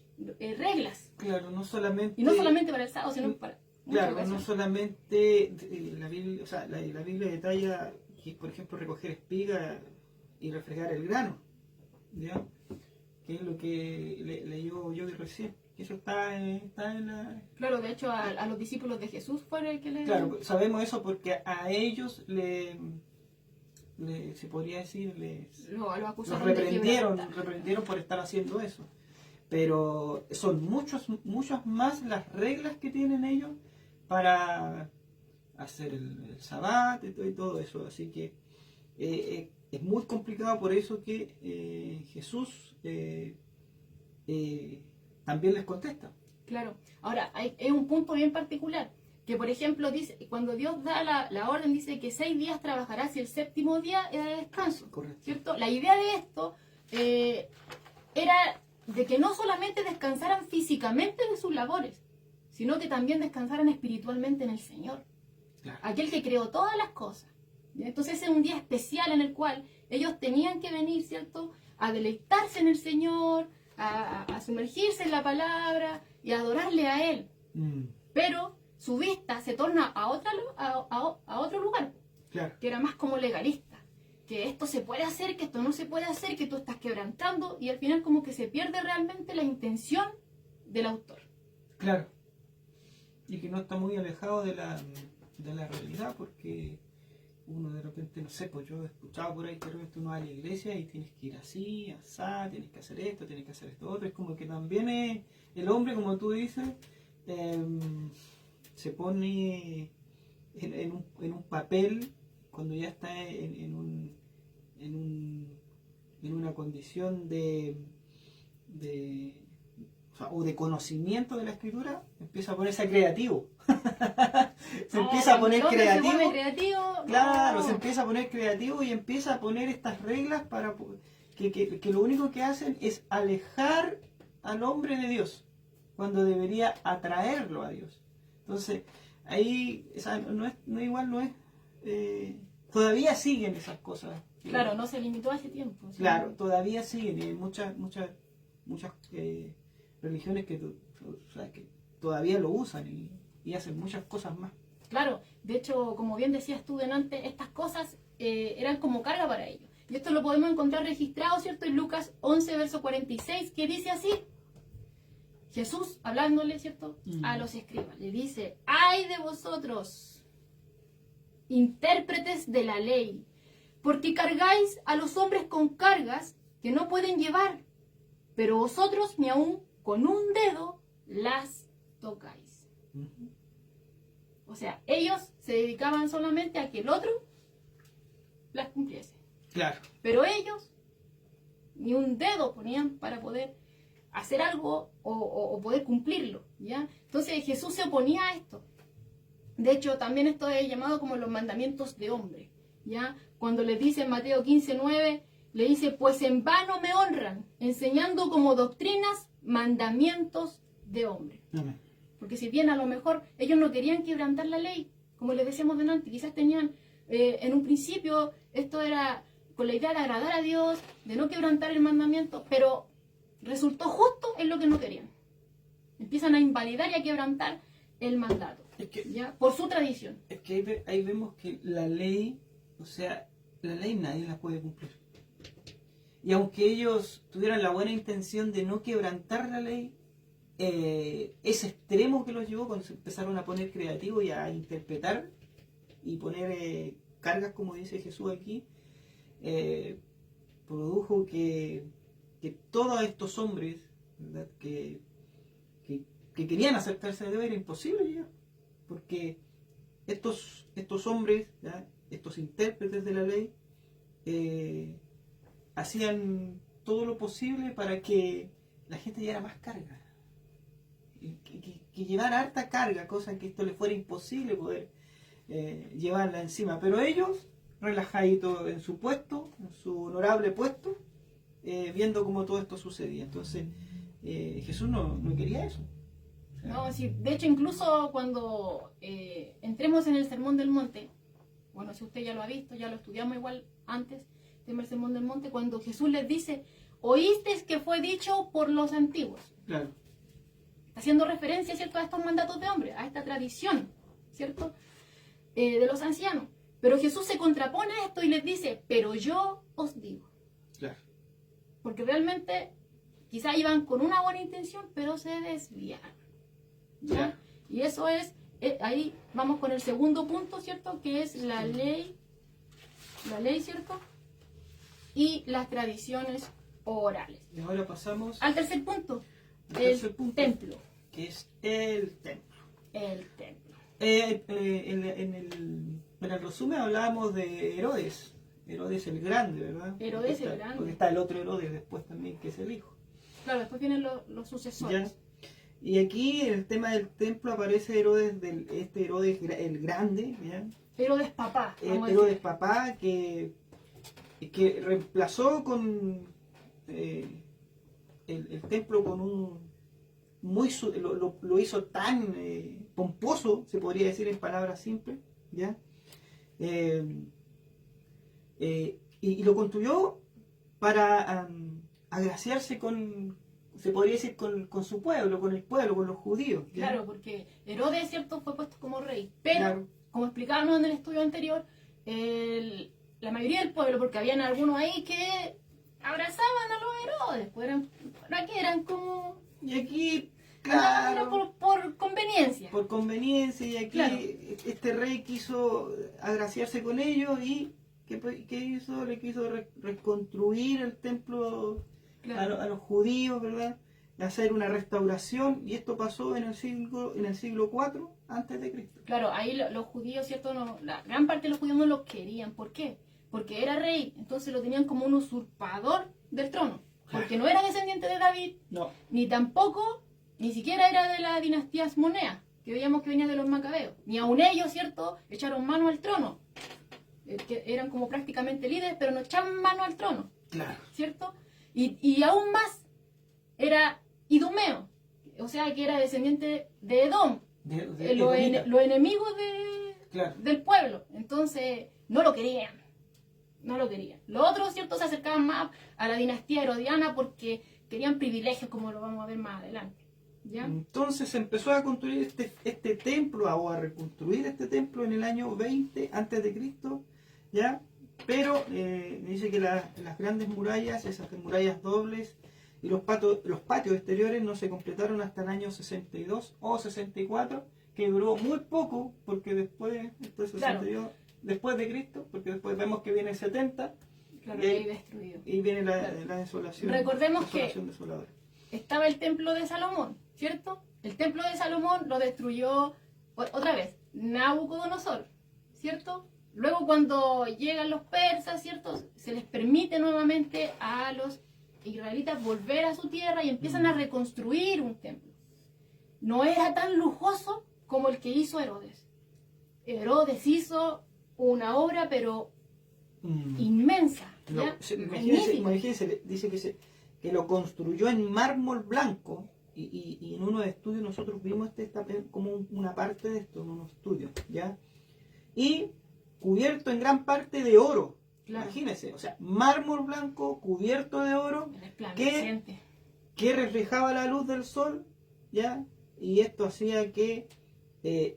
[SPEAKER 1] reglas.
[SPEAKER 2] Claro, no solamente...
[SPEAKER 1] Y no solamente para el sábado, sino para...
[SPEAKER 2] Claro, no solamente la Biblia, o sea, la Biblia detalla que, por ejemplo, recoger espiga y refregar el grano, ¿ya? Que es lo que leyó yo recién. Eso está en la...
[SPEAKER 1] Claro, de hecho a los discípulos de Jesús fue el que le...
[SPEAKER 2] Claro, sabemos eso porque a ellos se podría decir,
[SPEAKER 1] lo acusaron
[SPEAKER 2] los reprendieron,
[SPEAKER 1] de
[SPEAKER 2] reprendieron por estar haciendo eso. Pero son muchas más las reglas que tienen ellos para hacer el Sabbat y todo eso. Así que es muy complicado, por eso que Jesús también les contesta.
[SPEAKER 1] Claro. Ahora, es un punto bien particular, que por ejemplo dice, cuando Dios da la orden, dice que 6 días trabajarás y el 7º día era de descanso.
[SPEAKER 2] Correcto.
[SPEAKER 1] ¿Cierto? La idea de esto era de que no solamente descansaran físicamente de sus labores, sino que también descansaran espiritualmente en el Señor,
[SPEAKER 2] Claro.
[SPEAKER 1] aquel que creó todas las cosas. Entonces ese es un día especial en el cual ellos tenían que venir, ¿cierto?, a deleitarse en el Señor, a sumergirse en la palabra y a adorarle a Él. Pero su vista se torna a otro lugar,
[SPEAKER 2] Claro.
[SPEAKER 1] que era más como legalista, que esto se puede hacer, que esto no se puede hacer, que tú estás quebrantando, y al final como que se pierde realmente la intención del autor.
[SPEAKER 2] Claro. Y que no está muy alejado de la realidad, porque uno de repente, no sé, pues yo he escuchado por ahí que de repente uno va a la iglesia y tienes que ir así, asá, tienes que hacer esto otro. Es como que también el hombre, como tú dices, se pone en un papel cuando ya está en una condición o de conocimiento de la escritura, empieza a ponerse creativo. Se empieza a poner creativo. Claro, se empieza a poner creativo y empieza a poner estas reglas para que lo único que hacen es alejar al hombre de Dios, cuando debería atraerlo a Dios. Entonces, ahí todavía siguen esas cosas.
[SPEAKER 1] Claro, no se limitó a ese tiempo. ¿Sí?
[SPEAKER 2] Claro, todavía siguen. Hay muchas religiones que todavía lo usan y hacen muchas cosas más.
[SPEAKER 1] Claro, de hecho, como bien decías tú delante, estas cosas eran como carga para ellos. Y esto lo podemos encontrar registrado, ¿cierto?, en Lucas 11, verso 46, que dice así. Jesús, hablándole, ¿cierto?, a los escribas, le dice: ¡ay de vosotros, intérpretes de la ley! Porque cargáis a los hombres con cargas que no pueden llevar, pero vosotros ni aun con un dedo las tocáis. O sea, ellos se dedicaban solamente a que el otro las cumpliese.
[SPEAKER 2] Claro.
[SPEAKER 1] Pero ellos ni un dedo ponían para poder hacer algo o poder cumplirlo, ¿ya? Entonces Jesús se oponía a esto. De hecho, también esto es llamado como los mandamientos de hombre, ¿ya? Cuando les dice en Mateo 15:9, le dice, pues en vano me honran, enseñando como doctrinas mandamientos de hombre.
[SPEAKER 2] Amén.
[SPEAKER 1] Porque si bien a lo mejor ellos no querían quebrantar la ley, como les decíamos delante, quizás tenían, en un principio, esto era con la idea de agradar a Dios, de no quebrantar el mandamiento, pero resultó justo en lo que no querían. Empiezan a invalidar y a quebrantar el mandato, ¿ya? Por su tradición.
[SPEAKER 2] Es que ahí vemos que la ley, o sea, la ley nadie la puede cumplir. Y aunque ellos tuvieran la buena intención de no quebrantar la ley, ese extremo que los llevó cuando se empezaron a poner creativos y a interpretar y poner cargas, como dice Jesús aquí, produjo que todos estos hombres, ¿verdad?, que querían acercarse a Dios, era imposible ya, porque estos hombres, ¿ya?, estos intérpretes de la ley, hacían todo lo posible para que la gente llevara más carga, que llevara harta carga, cosa que esto le fuera imposible poder llevarla encima. Pero ellos, relajaditos en su puesto, en su honorable puesto, viendo cómo todo esto sucedía. Entonces, Jesús no quería eso. O sea,
[SPEAKER 1] No, sí, de hecho, incluso cuando entremos en el Sermón del Monte, bueno, si usted ya lo ha visto, ya lo estudiamos igual antes, tema el Sermón del Monte, cuando Jesús les dice, oísteis que fue dicho por los antiguos.
[SPEAKER 2] claro.
[SPEAKER 1] Está haciendo referencia, ¿cierto?, a estos mandatos de hombre, a esta tradición, ¿cierto?, de los ancianos. Pero Jesús se contrapone a esto y les dice, pero yo os digo.
[SPEAKER 2] Claro.
[SPEAKER 1] Porque realmente quizá iban con una buena intención, pero se desviaron, ¿ya?
[SPEAKER 2] Claro.
[SPEAKER 1] Y eso es, ahí vamos con el segundo punto, ¿cierto?, que es la ley, ¿cierto?, y las tradiciones orales.
[SPEAKER 2] Y ahora pasamos
[SPEAKER 1] Al tercer punto,
[SPEAKER 2] al
[SPEAKER 1] el
[SPEAKER 2] tercer punto,
[SPEAKER 1] templo.
[SPEAKER 2] que es el templo.
[SPEAKER 1] El templo.
[SPEAKER 2] En el resumen hablábamos de Herodes el Grande, ¿verdad?
[SPEAKER 1] Herodes el Grande.
[SPEAKER 2] Porque está el otro Herodes después también, que es el hijo.
[SPEAKER 1] Claro, después vienen los sucesores.
[SPEAKER 2] ¿Ya? Y aquí en el tema del templo aparece Herodes el Grande, ¿ya?
[SPEAKER 1] Herodes papá. vamos a
[SPEAKER 2] Herodes
[SPEAKER 1] decir.
[SPEAKER 2] papá que reemplazó con el templo con un lo hizo tan pomposo, se podría decir en palabras simples, ¿ya? Y lo construyó para agraciarse se podría decir, con su pueblo, con el pueblo, con los judíos, ¿ya?
[SPEAKER 1] Claro, porque Herodes, ¿cierto?, fue puesto como rey. Pero,
[SPEAKER 2] Claro.
[SPEAKER 1] como explicábamos en el estudio anterior, la mayoría del pueblo, porque habían algunos ahí que abrazaban a los Herodes, pues eran como...
[SPEAKER 2] Y aquí,
[SPEAKER 1] Andaban
[SPEAKER 2] claro,
[SPEAKER 1] por conveniencia.
[SPEAKER 2] por conveniencia, y aquí
[SPEAKER 1] Claro.
[SPEAKER 2] este rey quiso agraciarse con ellos y ¿qué hizo? Le quiso reconstruir el templo
[SPEAKER 1] Claro.
[SPEAKER 2] a los judíos, ¿verdad? Hacer una restauración, y esto pasó en el siglo IV antes de Cristo.
[SPEAKER 1] Claro, ahí los judíos, ¿cierto? No, la gran parte de los judíos no lo querían. ¿Por qué? Porque era rey, entonces lo tenían como un usurpador del trono. Porque no era descendiente de David,
[SPEAKER 2] No,
[SPEAKER 1] ni siquiera era de la dinastía Asmonea, que veíamos que venía de los macabeos. Ni aun ellos, ¿cierto?, echaron mano al trono. Que eran como prácticamente líderes, pero no echaban mano al trono,
[SPEAKER 2] claro.
[SPEAKER 1] ¿cierto? Y aún más, era idumeo, o sea que era descendiente de Edom,
[SPEAKER 2] Edomita.
[SPEAKER 1] los enemigos
[SPEAKER 2] Claro.
[SPEAKER 1] del pueblo. Entonces, no lo querían. Los otros, ¿cierto?, se acercaban más a la dinastía herodiana porque querían privilegios, como lo vamos a ver más adelante, ¿ya?
[SPEAKER 2] Entonces se empezó a construir este templo, o a reconstruir este templo en el año 20 antes de Cristo, ¿ya? Pero dice que las grandes murallas, esas murallas dobles, y los patios exteriores no se completaron hasta el año 62 o 64, que duró muy poco, porque después 62, después de Cristo, porque después vemos que viene el 70,
[SPEAKER 1] Claro, y ahí destruido.
[SPEAKER 2] y viene la
[SPEAKER 1] Claro.
[SPEAKER 2] desolación.
[SPEAKER 1] Recordemos
[SPEAKER 2] desolación desoladora.
[SPEAKER 1] Estaba el templo de Salomón, ¿cierto? El templo de Salomón lo destruyó, otra vez, Nabucodonosor, ¿cierto? luego cuando llegan los persas, ¿cierto? Se les permite nuevamente a los israelitas volver a su tierra y empiezan a reconstruir un templo. No era tan lujoso como el que hizo Herodes. Herodes hizo una obra, pero inmensa.
[SPEAKER 2] Imagínense, dice que lo construyó en mármol blanco, y en unos estudios nosotros vimos como una parte de esto, en unos estudios, ¿ya? Y cubierto en gran parte de oro. Claro. Imagínense, o sea, mármol blanco cubierto de oro que reflejaba la luz del sol, ¿ya? Y esto hacía que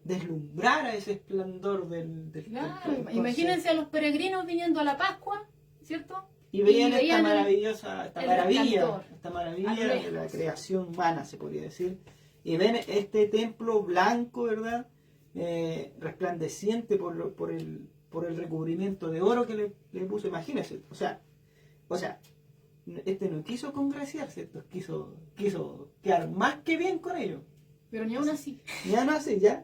[SPEAKER 2] deslumbrara ese esplendor del
[SPEAKER 1] claro, entonces, imagínense a los peregrinos viniendo a la Pascua, ¿cierto?
[SPEAKER 2] Y veían esta maravilla de la creación humana, se podría decir. Y ven este templo blanco, ¿verdad? Resplandeciente por el recubrimiento de oro que le puso. Imagínense, o sea, este no quiso congraciarse, esto quiso quedar más que bien con ellos.
[SPEAKER 1] Pero ni aún así.
[SPEAKER 2] Ni aún así, ya.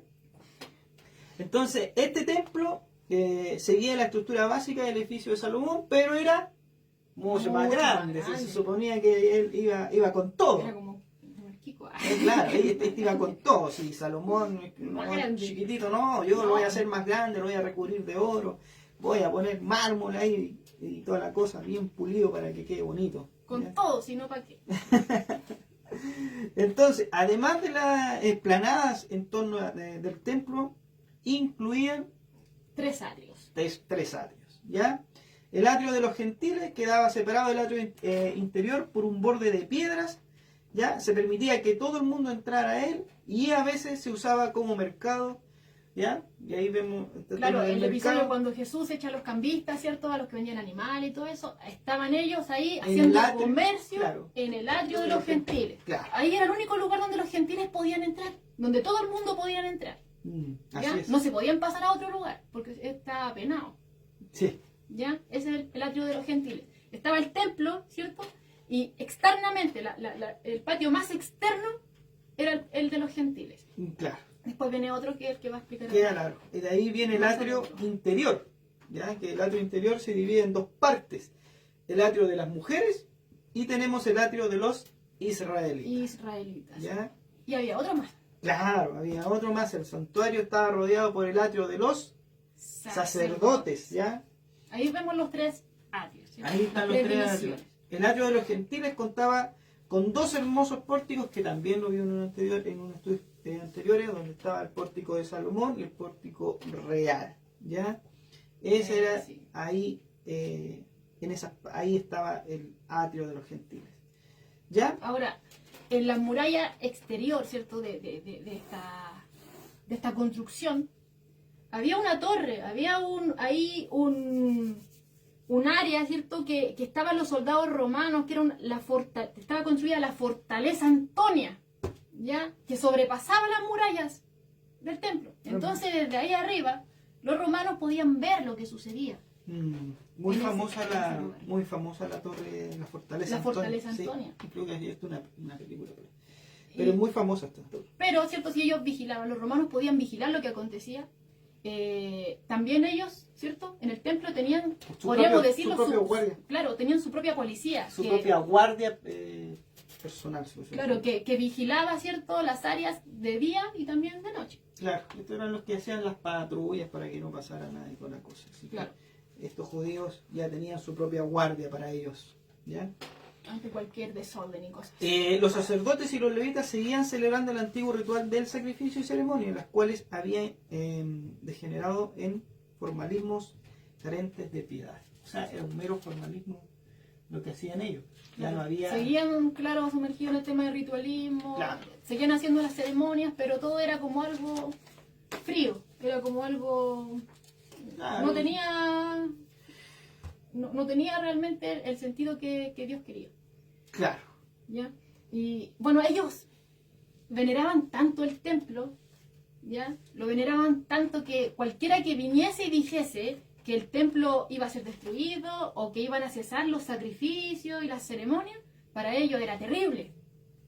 [SPEAKER 2] Entonces, este templo seguía la estructura básica del edificio de Salomón, pero era mucho más grande. Se suponía que él iba con todo.
[SPEAKER 1] Era como el Kiko.
[SPEAKER 2] Claro, este iba con todo. Si Salomón chiquitito, no, yo lo voy a hacer más grande, lo voy a recubrir de oro, voy a poner mármol ahí y toda la cosa bien pulido para que quede bonito.
[SPEAKER 1] Con ¿ya? Todo, si no, ¿para qué?
[SPEAKER 2] Entonces, además de las esplanadas en torno del templo, incluían
[SPEAKER 1] tres atrios.
[SPEAKER 2] Tres atrios, ¿ya? El atrio de los gentiles quedaba separado del atrio interior por un borde de piedras, ¿ya? Se permitía que todo el mundo entrara a él y a veces se usaba como mercado, ¿ya? Y ahí vemos...
[SPEAKER 1] Claro, el episodio cuando Jesús echa a los cambistas, ¿cierto? A los que vendían animales y todo eso, estaban ellos ahí haciendo comercio, claro, en el atrio de los gentiles. Claro. Ahí era el único lugar donde los gentiles podían entrar, donde todo el mundo podía entrar. ¿Ya? No se podían pasar a otro lugar, porque estaba penado.
[SPEAKER 2] Sí.
[SPEAKER 1] ¿Ya? Ese es el atrio de los gentiles. Estaba el templo, ¿cierto? Y externamente, el patio más externo era el de los gentiles.
[SPEAKER 2] Claro.
[SPEAKER 1] Después viene otro que es el que va a explicar.
[SPEAKER 2] Claro. Y de ahí viene el atrio interior, ¿ya? Que el atrio interior se divide en dos partes. El atrio de las mujeres y tenemos el atrio de los israelitas. ¿Ya?
[SPEAKER 1] Y había otro más.
[SPEAKER 2] Claro, había otro más. El santuario estaba rodeado por el atrio de los sacerdotes, ¿ya?
[SPEAKER 1] Ahí vemos los tres atrios. ¿sí?
[SPEAKER 2] Ahí están los tres atrios. El atrio de los gentiles contaba con dos hermosos pórticos que también lo vio en un estudio anteriores, donde estaba el pórtico de Salomón y el pórtico real, ¿ya? Ese era, sí. Ahí, ahí estaba el atrio de los gentiles, ¿ya?
[SPEAKER 1] Ahora, en la muralla exterior, ¿cierto? De esta construcción, había una torre, había un área, ¿cierto? Que estaban los soldados romanos, que era estaba construida la fortaleza Antonia, ¿ya? Que sobrepasaba las murallas del templo. Entonces, desde ahí arriba, los romanos podían ver lo que sucedía.
[SPEAKER 2] Muy famosa la torre, la fortaleza
[SPEAKER 1] Antonia. Fortaleza Antonia.
[SPEAKER 2] Sí, creo que es una película. Pero es muy famosa esta torre.
[SPEAKER 1] Pero, ¿cierto? Si ellos vigilaban, los romanos podían vigilar lo que acontecía. También ellos, ¿cierto? En el templo tenían, podríamos decirlo, claro, tenían su propia policía.
[SPEAKER 2] Su propia guardia personal.
[SPEAKER 1] Claro, que vigilaba, ¿cierto? Las áreas de día y también de noche.
[SPEAKER 2] Claro, estos eran los que hacían las patrullas para que no pasara nadie con la cosa. Así claro. Estos judíos ya tenían su propia guardia para ellos, ¿ya?
[SPEAKER 1] Ante cualquier desorden y cosas.
[SPEAKER 2] Los sacerdotes y los levitas seguían celebrando el antiguo ritual del sacrificio y ceremonia, las cuales habían degenerado en formalismos carentes de piedad. O sea, era un mero formalismo lo que hacían ellos. Ya no había...
[SPEAKER 1] Seguían, claro, sumergidos en el tema del ritualismo, claro. Seguían haciendo las ceremonias, pero todo era como algo frío, era como algo... Claro. No tenía realmente el sentido que Dios quería.
[SPEAKER 2] Claro.
[SPEAKER 1] ¿Ya? Y bueno, ellos veneraban tanto el templo, ¿ya? Lo veneraban tanto que cualquiera que viniese y dijese que el templo iba a ser destruido o que iban a cesar los sacrificios y las ceremonias, para ellos era terrible,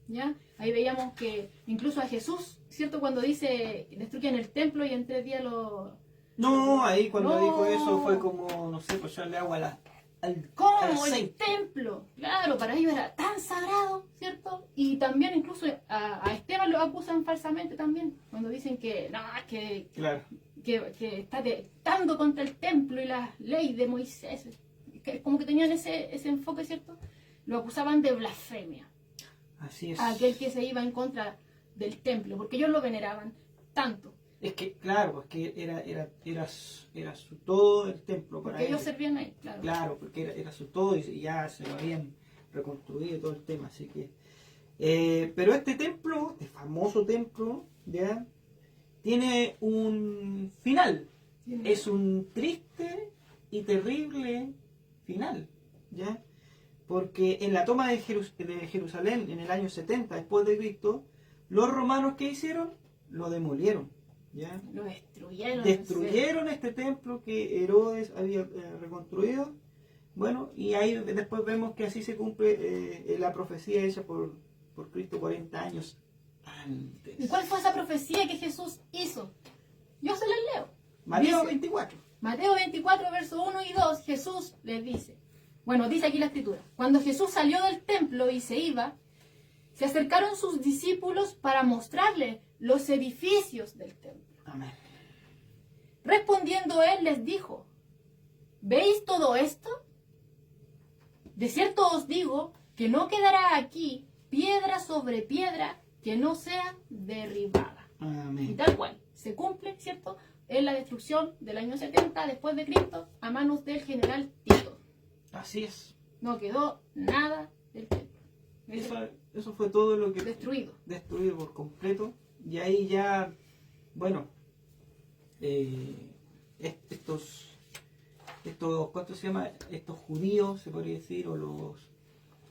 [SPEAKER 1] ¿ya? Ahí veíamos que incluso a Jesús, ¿cierto? Cuando dice destruyan el templo y en 3 días lo
[SPEAKER 2] No, ahí cuando
[SPEAKER 1] No.
[SPEAKER 2] dijo eso fue como, no sé, pues echarle agua al
[SPEAKER 1] ¿Cómo? El
[SPEAKER 2] aceite.
[SPEAKER 1] templo. Claro, para ellos era tan sagrado, ¿cierto? Y también incluso a Esteban lo acusan falsamente también. Cuando dicen que, no,
[SPEAKER 2] Claro.
[SPEAKER 1] que está tentando contra el templo y la ley de Moisés. Que como que tenían ese enfoque, ¿cierto? Lo acusaban de blasfemia.
[SPEAKER 2] Así es.
[SPEAKER 1] A aquel que se iba en contra del templo, porque ellos lo veneraban tanto.
[SPEAKER 2] Es que, claro, es que era su todo el templo para
[SPEAKER 1] Porque ellos
[SPEAKER 2] ellos.
[SPEAKER 1] servían ahí, claro.
[SPEAKER 2] Claro, porque era su todo y ya se lo habían reconstruido todo el tema, así que... pero este templo, este famoso templo, ya, tiene un final.
[SPEAKER 1] Tiene-
[SPEAKER 2] Es un triste y terrible final, ¿ya? Porque en la toma de Jerusalén en el año 70 después de Cristo, los romanos, ¿qué hicieron? Lo demolieron, ¿ya?
[SPEAKER 1] Lo destruyeron.
[SPEAKER 2] Destruyeron este templo que Herodes había reconstruido. Bueno, y ahí después vemos que así se cumple la profecía hecha por Cristo 40 años antes.
[SPEAKER 1] ¿Y cuál fue esa profecía que Jesús hizo? Yo se las leo.
[SPEAKER 2] Mateo
[SPEAKER 1] Dice-
[SPEAKER 2] 24.
[SPEAKER 1] Mateo 24, versos 1 y 2, Jesús les dice, bueno, dice aquí la escritura, cuando Jesús salió del templo y se iba, se acercaron sus discípulos para mostrarle los edificios del templo.
[SPEAKER 2] Amén.
[SPEAKER 1] Respondiendo él les dijo, ¿veis todo esto? De cierto os digo que no quedará aquí piedra sobre piedra que no sea derribada. Y
[SPEAKER 2] Amén.
[SPEAKER 1] tal cual, se cumple, ¿cierto?, en la destrucción del año 70 después de Cristo a manos del general Tito.
[SPEAKER 2] Así es.
[SPEAKER 1] No quedó nada del templo.
[SPEAKER 2] Eso fue todo lo que
[SPEAKER 1] Destruido.
[SPEAKER 2] destruido por completo. Y ahí ya, bueno, ¿cuánto se llama? Estos judíos, se podría decir, o los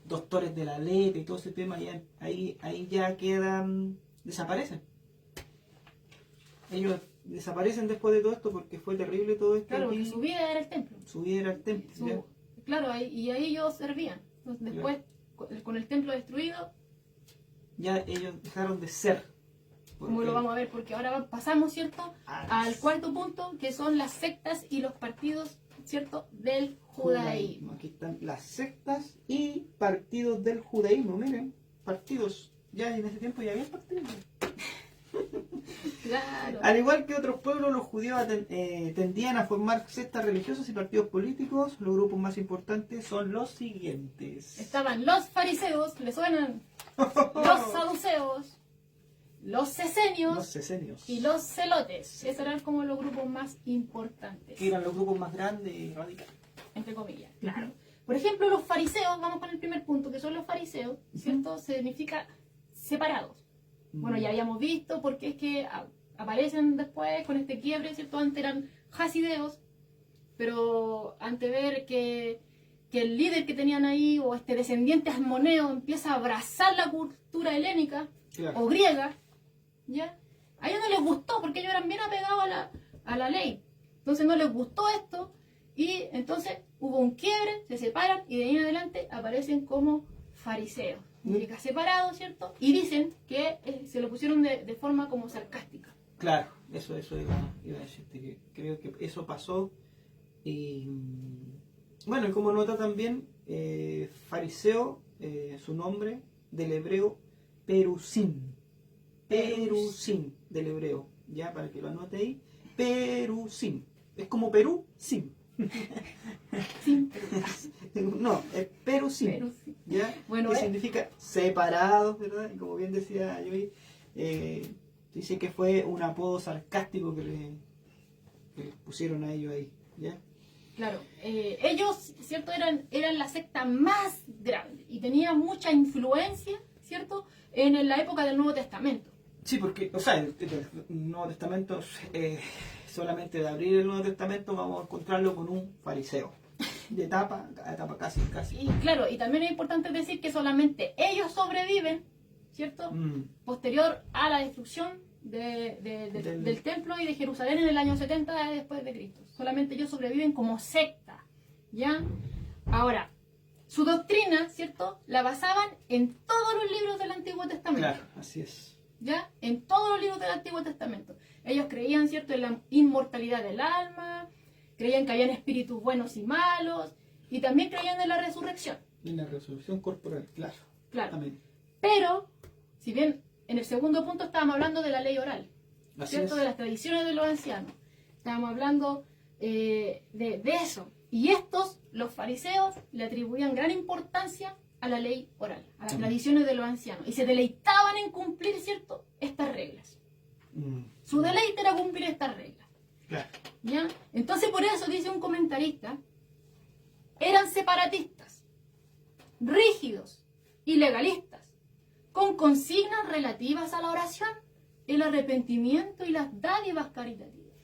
[SPEAKER 2] doctores de la ley y todo ese tema, ya, ahí ya quedan, desaparecen. Ellos desaparecen después de todo esto porque fue terrible todo esto.
[SPEAKER 1] Claro,
[SPEAKER 2] aquí.
[SPEAKER 1] porque su vida era el templo.
[SPEAKER 2] Su vida era el templo. ¿ya?
[SPEAKER 1] Claro, y ahí ellos servían. Entonces, después, con el templo destruido,
[SPEAKER 2] Ya ellos dejaron de ser.
[SPEAKER 1] como lo vamos a ver, porque ahora pasamos, ¿cierto?, al cuarto punto, que son las sectas y los partidos, ¿cierto?, del judaísmo.
[SPEAKER 2] Aquí están las sectas y partidos del judaísmo. Miren, partidos. Ya en ese tiempo ya había partidos.
[SPEAKER 1] Claro.
[SPEAKER 2] Al igual que otros pueblos, los judíos tendían a formar sectas religiosas y partidos políticos. Los grupos más importantes son los siguientes.
[SPEAKER 1] Estaban los fariseos, ¿le suenan? Los saduceos, los esenios
[SPEAKER 2] Los esenios.
[SPEAKER 1] y los celotes. Esos eran como los grupos más importantes,
[SPEAKER 2] Que eran los grupos más grandes y radicales.
[SPEAKER 1] entre comillas. Claro. Por ejemplo, los fariseos, vamos con el primer punto, que son los fariseos, ¿cierto? Significa separados. Bueno, ya habíamos visto porque es que aparecen después con este quiebre, ¿cierto? Antes eran hasideos, pero ante ver que el líder que tenían ahí, o este descendiente asmoneo, empieza a abrazar la cultura helénica,
[SPEAKER 2] Claro.
[SPEAKER 1] o griega, ¿ya? A ellos no les gustó porque ellos eran bien apegados a la ley. Entonces no les gustó esto y entonces hubo un quiebre, se separan y de ahí en adelante aparecen como fariseos. Significa separados, ¿cierto? Y dicen que se lo pusieron de forma como sarcástica.
[SPEAKER 2] Claro, eso iba a decirte, que creo que eso pasó. Y bueno, y como nota también, fariseo, su nombre del hebreo, Perusim. Perusim, del hebreo, ya para que lo anote ahí. Perusim. Es como Perú, sim.
[SPEAKER 1] Sí,
[SPEAKER 2] No, es Perusim.
[SPEAKER 1] pero sí.
[SPEAKER 2] ¿Ya?
[SPEAKER 1] Bueno,
[SPEAKER 2] que significa separados, ¿verdad? Y como bien decía Joey, dice que fue un apodo sarcástico que le pusieron a ellos ahí, ¿ya?
[SPEAKER 1] Claro, ellos, ¿cierto? Eran la secta más grande y tenían mucha influencia, ¿cierto? En la época del Nuevo Testamento.
[SPEAKER 2] Sí, porque, o sea, el Nuevo Testamento, solamente de abrir el Nuevo Testamento vamos a encontrarlo con un fariseo. De etapa a etapa, casi.
[SPEAKER 1] Y claro, y también es importante decir que solamente ellos sobreviven, ¿cierto? Posterior a la destrucción del templo y de Jerusalén en el año 70 después de Cristo. Solamente ellos sobreviven como secta, ¿ya? Ahora, su doctrina, ¿cierto? La basaban en todos los libros del Antiguo Testamento.
[SPEAKER 2] Claro, así es.
[SPEAKER 1] ¿ya? En todos los libros del Antiguo Testamento. Ellos creían, ¿cierto?, en la inmortalidad del alma, creían que habían espíritus buenos y malos, y también creían en la resurrección.
[SPEAKER 2] En la resurrección corporal, claro.
[SPEAKER 1] Claro.
[SPEAKER 2] Amén.
[SPEAKER 1] Pero, si bien en el segundo punto estábamos hablando de la ley oral,
[SPEAKER 2] Así
[SPEAKER 1] ¿cierto?,
[SPEAKER 2] es.
[SPEAKER 1] de las tradiciones de los ancianos. Estábamos hablando de eso. Y estos, los fariseos, le atribuían gran importancia a la ley oral, a las
[SPEAKER 2] Amén.
[SPEAKER 1] tradiciones de los ancianos. Y se deleitaban en cumplir, ¿cierto?, estas reglas. Su deleite era cumplir estas reglas.
[SPEAKER 2] Claro.
[SPEAKER 1] ¿Ya? Entonces, por eso, dice un comentarista, eran separatistas, rígidos y legalistas, con consignas relativas a la oración, el arrepentimiento y las dádivas caritativas.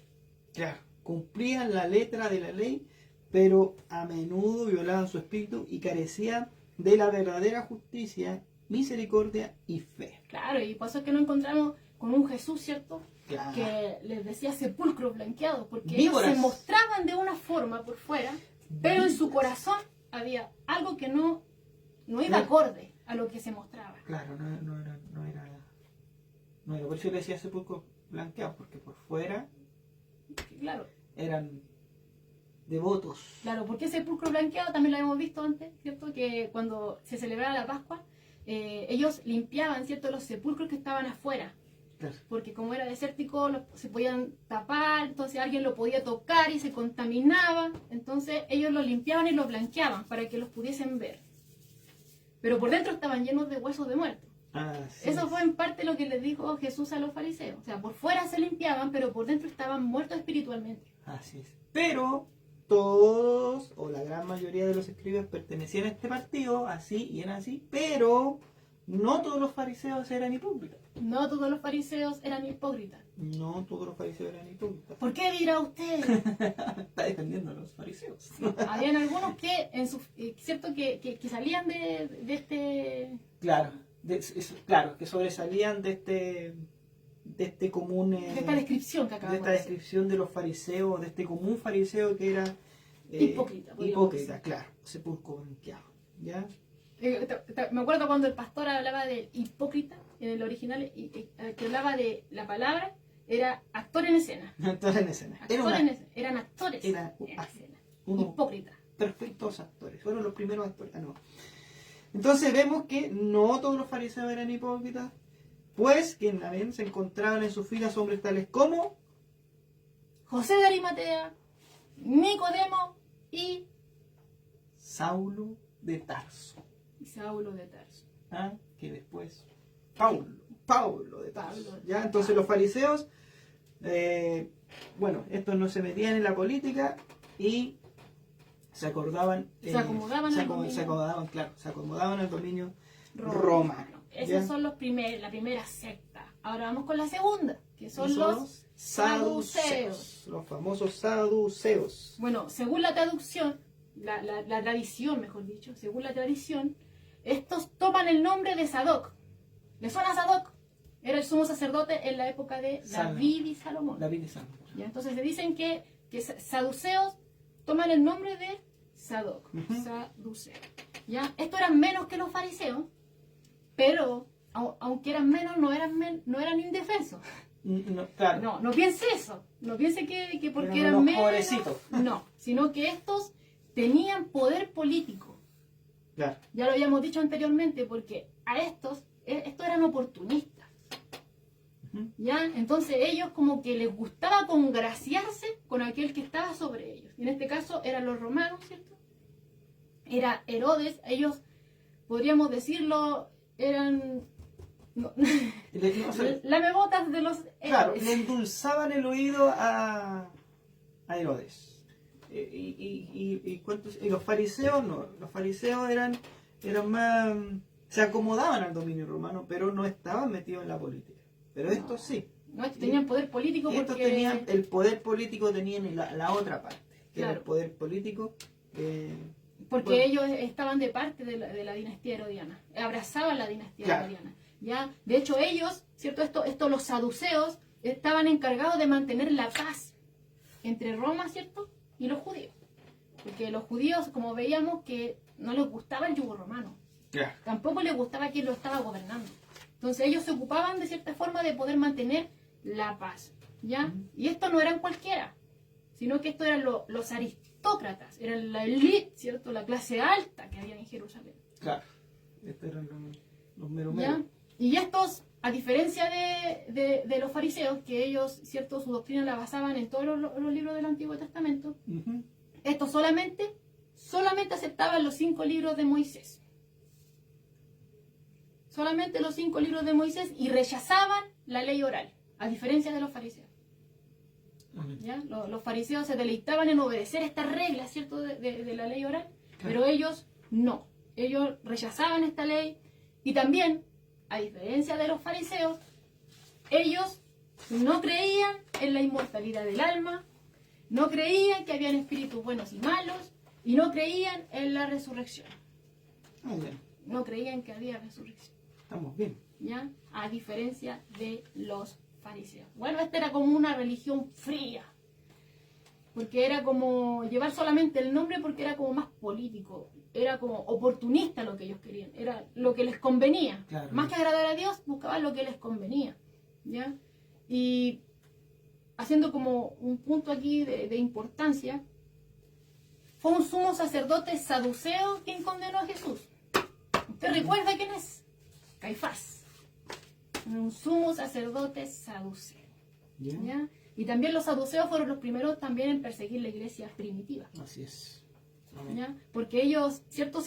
[SPEAKER 2] Claro. Cumplían la letra de la ley, pero a menudo violaban su espíritu y carecían de la verdadera justicia, misericordia y fe.
[SPEAKER 1] Claro, y por eso es que nos encontramos con un Jesús, ¿cierto?,
[SPEAKER 2] Claro.
[SPEAKER 1] que les decía sepulcros blanqueados, porque
[SPEAKER 2] Víboras.
[SPEAKER 1] ellos se mostraban de una forma por fuera, pero en su corazón había algo que no iba
[SPEAKER 2] Claro.
[SPEAKER 1] acorde a lo que se mostraba.
[SPEAKER 2] Claro, no era. Por eso le decía sepulcro blanqueado, porque por fuera
[SPEAKER 1] Claro,
[SPEAKER 2] eran devotos.
[SPEAKER 1] claro, porque sepulcro blanqueado también lo habíamos visto antes, ¿cierto? Que cuando se celebraba la Pascua, ellos limpiaban, ¿cierto?, los sepulcros que estaban afuera,
[SPEAKER 2] Claro.
[SPEAKER 1] porque como era desértico se podían tapar, entonces alguien lo podía tocar y se contaminaba, entonces ellos los limpiaban y los blanqueaban para que los pudiesen ver. Pero por dentro estaban llenos de huesos de muertos.
[SPEAKER 2] Así
[SPEAKER 1] Eso
[SPEAKER 2] es.
[SPEAKER 1] fue en parte lo que les dijo Jesús a los fariseos. O sea, por fuera se limpiaban, pero por dentro estaban muertos espiritualmente.
[SPEAKER 2] Así es. Pero todos, o la gran mayoría de los escribas pertenecían a este partido, así y eran así, pero no todos los fariseos eran hipócritas.
[SPEAKER 1] No todos los fariseos eran hipócritas.
[SPEAKER 2] No todos los fariseos eran hipócritas.
[SPEAKER 1] ¿Por qué dirá usted?
[SPEAKER 2] Está defendiendo a los fariseos.
[SPEAKER 1] Habían algunos que, cierto, que salían de este...
[SPEAKER 2] Claro, claro, que sobresalían de este común...
[SPEAKER 1] de esta descripción que
[SPEAKER 2] de
[SPEAKER 1] acabamos
[SPEAKER 2] esta
[SPEAKER 1] de decir.
[SPEAKER 2] descripción de los fariseos, de este común fariseo que era...
[SPEAKER 1] Hipócrita, podríamos
[SPEAKER 2] hipócrita,
[SPEAKER 1] decir.
[SPEAKER 2] claro, sepulcro blanqueado. ¿Ya?
[SPEAKER 1] Me acuerdo cuando el pastor hablaba de hipócrita, en el original, que hablaba de la palabra, era actor en escena.
[SPEAKER 2] Actor en escena.
[SPEAKER 1] Eran actores
[SPEAKER 2] era
[SPEAKER 1] en escena.
[SPEAKER 2] uno-
[SPEAKER 1] Hipócrita.
[SPEAKER 2] Perfectos actores, fueron los primeros actores. No. Entonces vemos que no todos los fariseos eran hipócritas, pues que también se encontraban en sus filas hombres tales como
[SPEAKER 1] José de Arimatea, Nicodemo y
[SPEAKER 2] Saulo de Tarso,
[SPEAKER 1] Saulo de Tarso.
[SPEAKER 2] ¿ah? Que después Paulo de Tarso.
[SPEAKER 1] Pablo.
[SPEAKER 2] ¿Ya? Entonces los fariseos, bueno, estos no se metían en la política y se acordaban,
[SPEAKER 1] Se acomodaban al dominio.
[SPEAKER 2] se acomodaban al dominio romano.
[SPEAKER 1] Esos
[SPEAKER 2] ¿ya?
[SPEAKER 1] son la primera secta. Ahora vamos con la segunda, que son
[SPEAKER 2] Y
[SPEAKER 1] los
[SPEAKER 2] saduceos, los famosos saduceos.
[SPEAKER 1] Bueno, según la traducción, la tradición, mejor dicho, según la tradición, estos toman el nombre de Sadoc. ¿Le suena Sadoc? Era el sumo sacerdote en la época de David y Salomón.
[SPEAKER 2] David y Salomón.
[SPEAKER 1] ¿Ya? Entonces se dicen que saduceos toman el nombre de Sadoc.
[SPEAKER 2] Ujú.
[SPEAKER 1] Saduceo. ¿Ya? Estos eran menos que los fariseos, pero aunque eran menos, no eran indefensos.
[SPEAKER 2] No, claro.
[SPEAKER 1] No piense eso. No piense que porque
[SPEAKER 2] Eran
[SPEAKER 1] eran
[SPEAKER 2] unos
[SPEAKER 1] menos.
[SPEAKER 2] pobrecitos.
[SPEAKER 1] No, sino que estos tenían poder político.
[SPEAKER 2] Claro.
[SPEAKER 1] Ya lo habíamos dicho anteriormente, porque a estos eran oportunistas.
[SPEAKER 2] Ujú.
[SPEAKER 1] ¿Ya? Entonces ellos como que les gustaba congraciarse con aquel que estaba sobre ellos. Y en este caso eran los romanos, ¿cierto? Era Herodes, ellos, podríamos decirlo, eran no,
[SPEAKER 2] O sea,
[SPEAKER 1] lamebotas de los
[SPEAKER 2] claro,
[SPEAKER 1] Herodes.
[SPEAKER 2] le endulzaban el oído a Herodes. Y los fariseos no. Los fariseos eran más... Se acomodaban al dominio romano, pero no estaban metidos en la política. Pero
[SPEAKER 1] No.
[SPEAKER 2] estos sí.
[SPEAKER 1] No, estos tenían poder político
[SPEAKER 2] Estos
[SPEAKER 1] porque...
[SPEAKER 2] tenían el poder político, tenían la otra parte, que era el
[SPEAKER 1] Claro.
[SPEAKER 2] poder político.
[SPEAKER 1] Porque
[SPEAKER 2] Bueno.
[SPEAKER 1] ellos estaban de parte de la dinastía herodiana, abrazaban la dinastía
[SPEAKER 2] Claro.
[SPEAKER 1] herodiana. ¿Ya? De hecho ellos, ¿cierto? Esto los saduceos estaban encargados de mantener la paz entre Roma, ¿cierto? Y los judíos. Porque los judíos, como veíamos, que no les gustaba el yugo romano.
[SPEAKER 2] Claro.
[SPEAKER 1] Tampoco les gustaba quien lo estaba gobernando. Entonces ellos se ocupaban de cierta forma de poder mantener la paz, ¿ya? Y esto no eran cualquiera, sino que esto eran los aristócratas, eran la élite, ¿cierto? La clase alta que había en Jerusalén.
[SPEAKER 2] Claro, estos eran los meros
[SPEAKER 1] ¿Ya?
[SPEAKER 2] meros.
[SPEAKER 1] Y estos, a diferencia de los fariseos, que ellos, ¿cierto? Su doctrina la basaban en todos los libros del Antiguo Testamento, estos solamente aceptaban los 5 libros de Moisés. Solamente los 5 libros de Moisés y rechazaban la ley oral, a diferencia de los fariseos. ¿Ya? Los fariseos se deleitaban en obedecer estas reglas, ¿cierto? De la ley oral, pero ellos no. Ellos rechazaban esta ley y también, a diferencia de los fariseos, ellos no creían en la inmortalidad del alma, no creían que habían espíritus buenos y malos y no creían en la resurrección. No creían que había resurrección.
[SPEAKER 2] Estamos bien.
[SPEAKER 1] ¿Ya? A diferencia de los fariseos. Bueno, esta era como una religión fría, porque era como llevar solamente el nombre porque era como más político, era como oportunista lo que ellos querían, era lo que les convenía.
[SPEAKER 2] Claro.
[SPEAKER 1] Más que agradar a Dios, buscaban lo que les convenía, ¿ya? Y haciendo como un punto aquí de importancia, fue un sumo sacerdote saduceo quien condenó a Jesús. ¿Usted recuerda quién es? Caifás. Un sumo sacerdote saduceo. ¿Ya? Y también los saduceos fueron los primeros también en perseguir la iglesia primitiva.
[SPEAKER 2] Así es.
[SPEAKER 1] ¿Ya? Porque ellos, ¿cierto?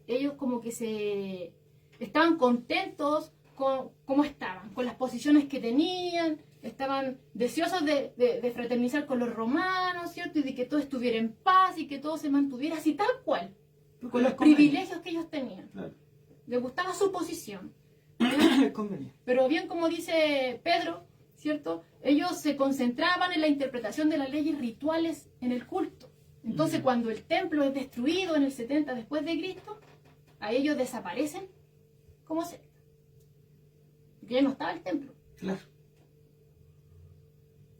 [SPEAKER 1] Ellos como que se estaban contentos con cómo estaban, con las posiciones que tenían, estaban deseosos de fraternizar con los romanos, ¿cierto? Y de que todo estuviera en paz y que todo se mantuviera así tal cual, con los privilegios que ellos tenían.
[SPEAKER 2] Claro.
[SPEAKER 1] Les gustaba su posición. Pero bien como dice Pedro, ¿cierto? Ellos se concentraban en la interpretación de las leyes rituales en el culto. Entonces cuando el templo es destruido en el 70 después de Cristo, a ellos desaparecen como secta. Porque ya no estaba el templo.
[SPEAKER 2] Claro.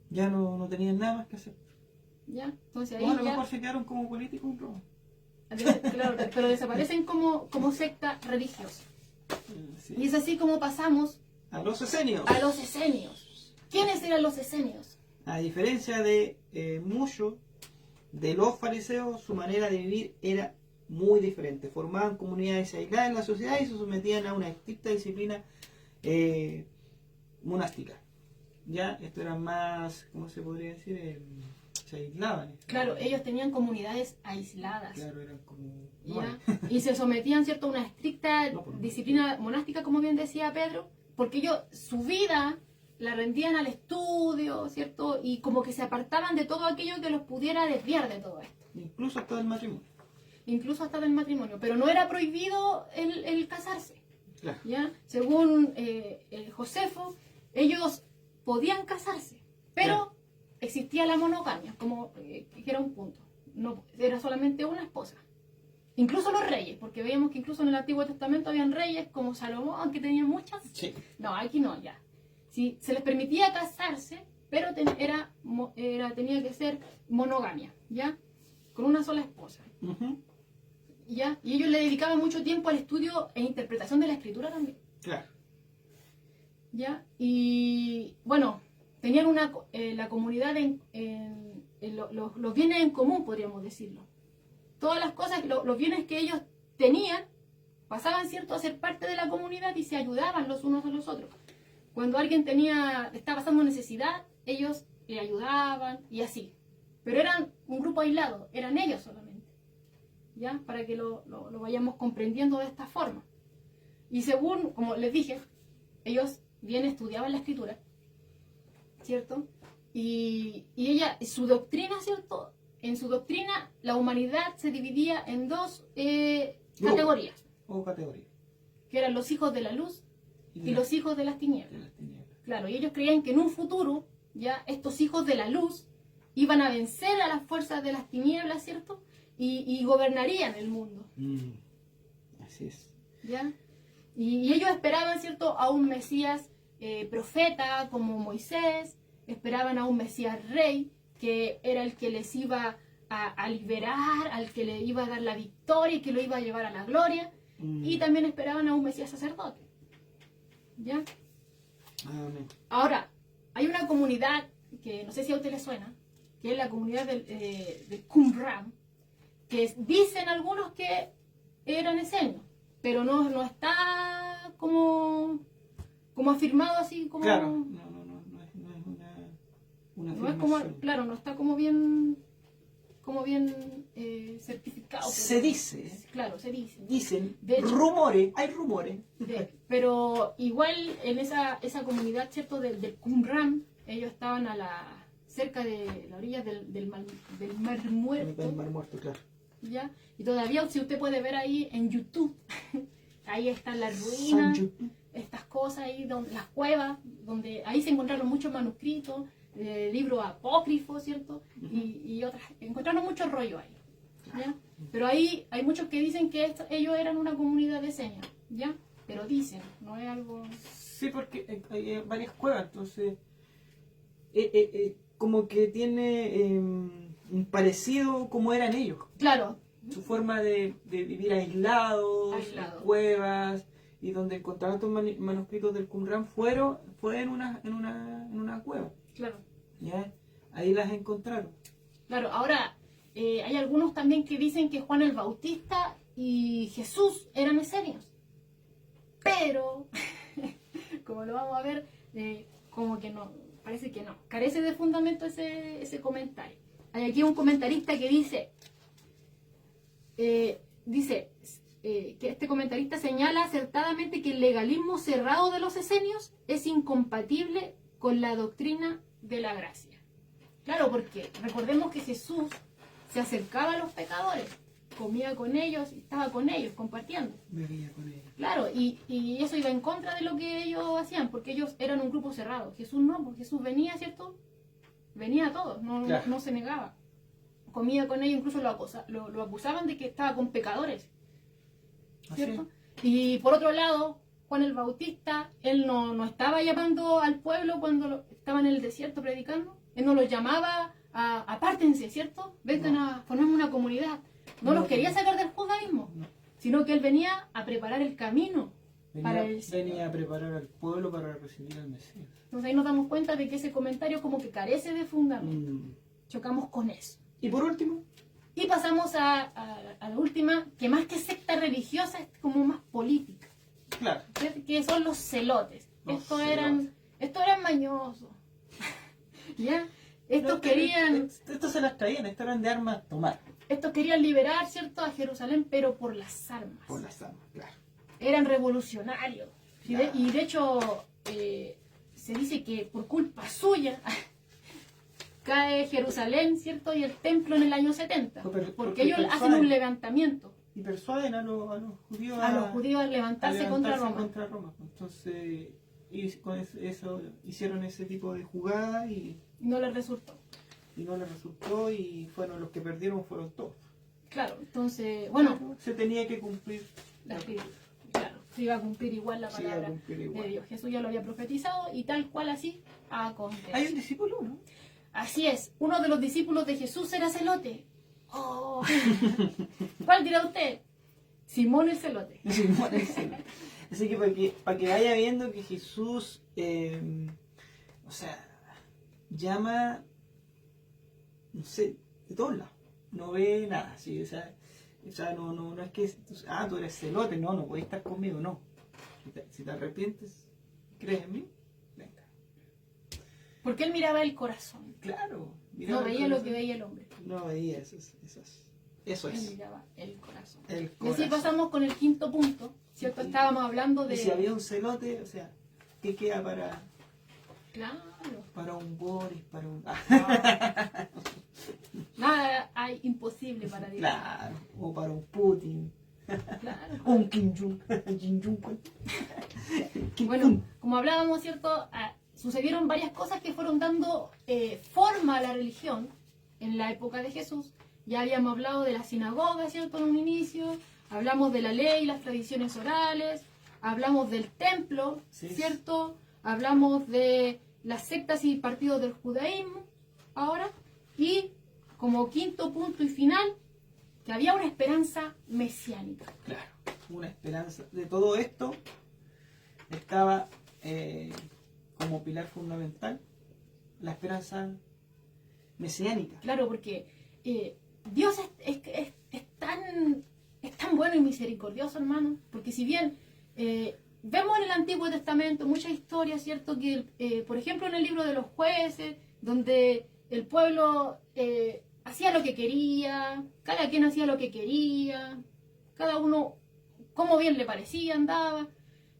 [SPEAKER 2] Ya no tenían nada más que hacer.
[SPEAKER 1] ¿Ya? Entonces ahí
[SPEAKER 2] a lo
[SPEAKER 1] ya,
[SPEAKER 2] mejor se quedaron como políticos en Roma.
[SPEAKER 1] claro, pero desaparecen como secta religiosa.
[SPEAKER 2] Sí.
[SPEAKER 1] Y es así como pasamos
[SPEAKER 2] A los esenios.
[SPEAKER 1] a los esenios. ¿Quiénes eran los esenios?
[SPEAKER 2] A diferencia de muchos de los fariseos, su manera de vivir era muy diferente. Formaban comunidades aisladas en la sociedad y se sometían a una estricta disciplina monástica. Ya, esto era más, ¿cómo se podría decir? Se aislaban.
[SPEAKER 1] Claro, ellos tenían comunidades aisladas.
[SPEAKER 2] Claro, eran como...
[SPEAKER 1] ¿Ya? Y se sometían, ¿cierto?, a una estricta
[SPEAKER 2] No,
[SPEAKER 1] disciplina monástica, como bien decía Pedro, porque ellos su vida la rendían al estudio, ¿cierto? Y como que se apartaban de todo aquello que los pudiera desviar de todo esto.
[SPEAKER 2] Incluso hasta el matrimonio.
[SPEAKER 1] Incluso hasta del matrimonio. Pero no era prohibido el casarse.
[SPEAKER 2] Claro.
[SPEAKER 1] ¿Ya? Según Josefo, ellos podían casarse, pero
[SPEAKER 2] Claro.
[SPEAKER 1] existía la monogamia, como que era un punto. No, era solamente una esposa. Incluso los reyes, porque veíamos que incluso en el Antiguo Testamento habían reyes como Salomón, que tenían muchas.
[SPEAKER 2] Sí.
[SPEAKER 1] No, aquí no, ya. Sí, se les permitía casarse, pero tenía que ser monogamia, ¿ya? Con una sola esposa. ¿Ya? Y ellos le dedicaban mucho tiempo al estudio e interpretación de la escritura también.
[SPEAKER 2] Claro.
[SPEAKER 1] ¿Ya? Y bueno, tenían la comunidad los bienes en común, podríamos decirlo. Todas las cosas, los bienes que ellos tenían, pasaban, ¿cierto?, a ser parte de la comunidad y se ayudaban los unos a los otros. Cuando alguien estaba pasando necesidad, ellos le ayudaban y así. Pero eran un grupo aislado, eran ellos solamente. ¿Ya? Para que lo vayamos comprendiendo de esta forma. Y según, como les dije, ellos bien estudiaban la escritura, ¿cierto? Y su doctrina, ¿cierto? En su doctrina, la humanidad se dividía en dos categorías.
[SPEAKER 2] O categoría.
[SPEAKER 1] Que eran los hijos de la luz y los hijos de las tinieblas. Claro, y ellos creían que en un futuro, ya estos hijos de la luz iban a vencer a las fuerzas de las tinieblas, ¿cierto? Y gobernarían el mundo.
[SPEAKER 2] Así es.
[SPEAKER 1] ¿Ya? Y ellos esperaban, ¿cierto?, a un Mesías profeta como Moisés, esperaban a un Mesías rey, que era el que les iba a liberar, al que le iba a dar la victoria y que lo iba a llevar a la gloria. Y también esperaban a un Mesías sacerdote. ¿Ya?
[SPEAKER 2] Amén.
[SPEAKER 1] Ahora, hay una comunidad que no sé si a usted le suena, que es la comunidad del Qumran, que dicen algunos que eran esenios, pero no está como afirmado así como...
[SPEAKER 2] Claro, no es una
[SPEAKER 1] no es como,
[SPEAKER 2] afirmación.
[SPEAKER 1] claro, no está como bien certificado.
[SPEAKER 2] Se dice.
[SPEAKER 1] Claro, se dice.
[SPEAKER 2] Dicen,
[SPEAKER 1] De hecho,
[SPEAKER 2] rumores, hay rumores.
[SPEAKER 1] pero igual en esa comunidad, ¿cierto? Del Qumran, ellos estaban cerca de la orilla del Mar Muerto.
[SPEAKER 2] Del Mar Muerto, claro.
[SPEAKER 1] ¿Ya? Y todavía, si usted puede ver ahí en YouTube, ahí están las ruinas, estas cosas ahí, las cuevas, donde ahí se encontraron muchos manuscritos, libros apócrifos, ¿cierto? Y otras, encontraron mucho rollo ahí, ¿ya? Pero ahí hay muchos que dicen que ellos eran una comunidad de señas, ¿ya? Pero dicen, no es algo...
[SPEAKER 2] Sí, porque hay varias cuevas, entonces como que tiene un parecido como eran ellos.
[SPEAKER 1] Claro.
[SPEAKER 2] Su forma de vivir aislados, en cuevas, y donde encontraron estos manuscritos del Qumran fue en una cueva.
[SPEAKER 1] Claro.
[SPEAKER 2] ¿Ya? Ahí las encontraron.
[SPEAKER 1] Claro, ahora hay algunos también que dicen que Juan el Bautista y Jesús eran esenios. Pero, como lo vamos a ver, como que no, parece que no. Carece de fundamento ese comentario. Hay aquí un comentarista que dice que este comentarista señala acertadamente que el legalismo cerrado de los esenios es incompatible con la doctrina de la gracia. Claro, porque recordemos que Jesús se acercaba a los pecadores, comía con ellos, estaba con ellos, compartiendo.
[SPEAKER 2] Bebía con ellos.
[SPEAKER 1] Claro, y eso iba en contra de lo que ellos hacían, porque ellos eran un grupo cerrado. Jesús no, porque Jesús venía, ¿cierto? Venía a todos, no se negaba. Comía con ellos, incluso lo acusaban de que estaba con pecadores, ¿cierto? Y por otro lado, Juan el Bautista, él no estaba llamando al pueblo cuando estaba en el desierto predicando. Él no los llamaba a apártense, ¿cierto? Vengan a formarme una comunidad. No los quería sacar del judaísmo, sino que él venía a preparar el camino para el Señor.
[SPEAKER 2] Venía a preparar al pueblo para recibir al Mesías.
[SPEAKER 1] Entonces ahí nos damos cuenta de que ese comentario como que carece de fundamento. Chocamos con eso.
[SPEAKER 2] Y por último,
[SPEAKER 1] y pasamos a la última, que más que secta religiosa es como más política.
[SPEAKER 2] Claro.
[SPEAKER 1] Que son los celotes. Estos eran mañosos. ¿Ya? Estos querían...
[SPEAKER 2] Estos se las traían, estos eran de armas tomar.
[SPEAKER 1] Estos querían liberar, ¿cierto?, a Jerusalén, pero por las armas.
[SPEAKER 2] Por las armas, claro.
[SPEAKER 1] Eran revolucionarios. Claro. Y de hecho, se dice que por culpa suya cae Jerusalén, ¿cierto?, y el templo en el año 70. Porque ellos hacen un levantamiento.
[SPEAKER 2] Y persuaden a los judíos
[SPEAKER 1] a levantarse contra Roma.
[SPEAKER 2] Entonces, y con eso hicieron ese tipo de jugada y
[SPEAKER 1] no les resultó.
[SPEAKER 2] Y fueron los que perdieron, fueron todos.
[SPEAKER 1] Claro, entonces, bueno.
[SPEAKER 2] Se tenía que cumplir.
[SPEAKER 1] Claro, se iba a cumplir igual la palabra de Dios. Jesús ya lo había profetizado y tal cual así aconteció.
[SPEAKER 2] Hay un discípulo, ¿no?
[SPEAKER 1] Así es, uno de los discípulos de Jesús era celote. Oh. ¿Cuál dirá usted? Simón el celote.
[SPEAKER 2] Simón el celote. Así que para que vaya viendo que Jesús, llama, no sé, de todos lados. No ve nada, ¿sí? O sea, no es que, tú eres celote, no puedes estar conmigo, no. Si te arrepientes, ¿crees en mí? Venga.
[SPEAKER 1] Porque él miraba el corazón.
[SPEAKER 2] Claro.
[SPEAKER 1] No veía lo que veía el hombre.
[SPEAKER 2] No veía eso es.
[SPEAKER 1] Él miraba el corazón.
[SPEAKER 2] Y
[SPEAKER 1] así pasamos con el quinto punto, ¿cierto? Estábamos hablando de...
[SPEAKER 2] Y si había un celote, o sea, ¿qué queda para...
[SPEAKER 1] Claro.
[SPEAKER 2] Para un Boris, para un...
[SPEAKER 1] Nada hay imposible para Dios.
[SPEAKER 2] Claro, o para un Putin.
[SPEAKER 1] Claro.
[SPEAKER 2] O un Kim Jong.
[SPEAKER 1] Bueno, como hablábamos, ¿cierto? Sucedieron varias cosas que fueron dando forma a la religión en la época de Jesús. Ya habíamos hablado de la sinagoga, ¿cierto? En un inicio. Hablamos de la ley, las tradiciones orales. Hablamos del templo, ¿cierto? Hablamos de las sectas y partidos del judaísmo. Ahora. Y como quinto punto y final, que había una esperanza mesiánica.
[SPEAKER 2] Claro, una esperanza. De todo esto estaba como pilar fundamental la esperanza mesiánica.
[SPEAKER 1] Claro, porque Dios es tan bueno y misericordioso, hermano, porque si bien vemos en el Antiguo Testamento muchas historias, ¿cierto? Que, por ejemplo, en el libro de los jueces, donde el pueblo hacía lo que quería, cada quien hacía lo que quería, cada uno como bien le parecía, andaba,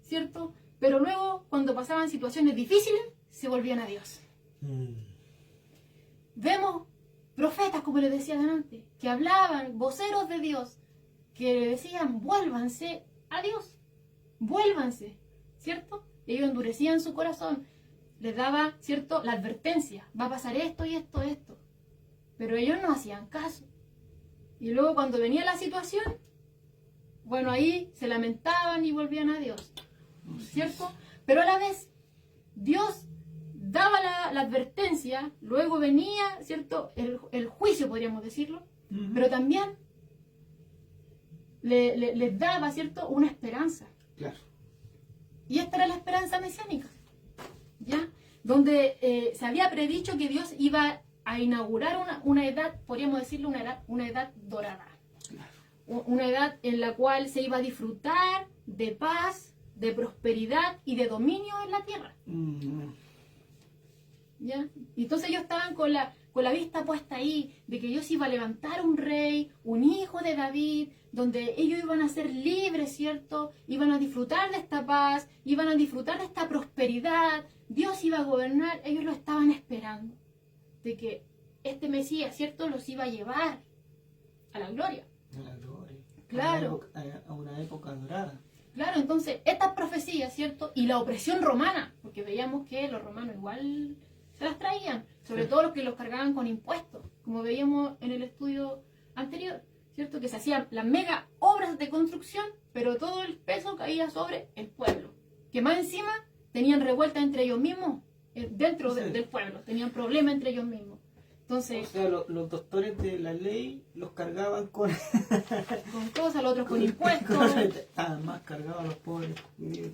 [SPEAKER 1] ¿cierto? Pero luego, cuando pasaban situaciones difíciles, se volvían a Dios. Vemos profetas, como les decía antes, que hablaban, voceros de Dios, que decían, vuélvanse a Dios, vuélvanse, ¿cierto? Ellos endurecían su corazón, les daba, ¿cierto?, la advertencia, va a pasar esto y esto, esto. Pero ellos no hacían caso. Y luego cuando venía la situación, bueno, ahí se lamentaban y volvían a Dios, ¿cierto? Pero a la vez, Dios daba la advertencia, luego venía, ¿cierto?, el juicio, podríamos decirlo, pero también les daba, ¿cierto?, una esperanza.
[SPEAKER 2] Claro.
[SPEAKER 1] Y esta era la esperanza mesiánica, ¿ya? Donde se había predicho que Dios iba a inaugurar una edad, podríamos decirlo, una edad dorada.
[SPEAKER 2] Claro.
[SPEAKER 1] Una edad en la cual se iba a disfrutar de paz, de prosperidad y de dominio en la tierra. ¿Ya? Y entonces ellos estaban con la vista puesta ahí, de que Dios iba a levantar un rey, un hijo de David, donde ellos iban a ser libres, ¿cierto? Iban a disfrutar de esta paz, iban a disfrutar de esta prosperidad, Dios iba a gobernar, ellos lo estaban esperando, de que este Mesías, ¿cierto?, los iba a llevar a la gloria.
[SPEAKER 2] A la gloria.
[SPEAKER 1] Claro.
[SPEAKER 2] A una época dorada.
[SPEAKER 1] Claro, entonces, estas profecías, ¿cierto? Y la opresión romana, porque veíamos que los romanos igual se las traían, sobre todo los que los cargaban con impuestos, como veíamos en el estudio anterior, ¿cierto? Que se hacían las mega obras de construcción, pero todo el peso caía sobre el pueblo, que más encima tenían revuelta entre ellos mismos, dentro del pueblo, tenían problemas entre ellos mismos. Entonces,
[SPEAKER 2] o sea, los doctores de la ley los cargaban con
[SPEAKER 1] cosas, los otros con impuestos.
[SPEAKER 2] Más cargaban a los pobres.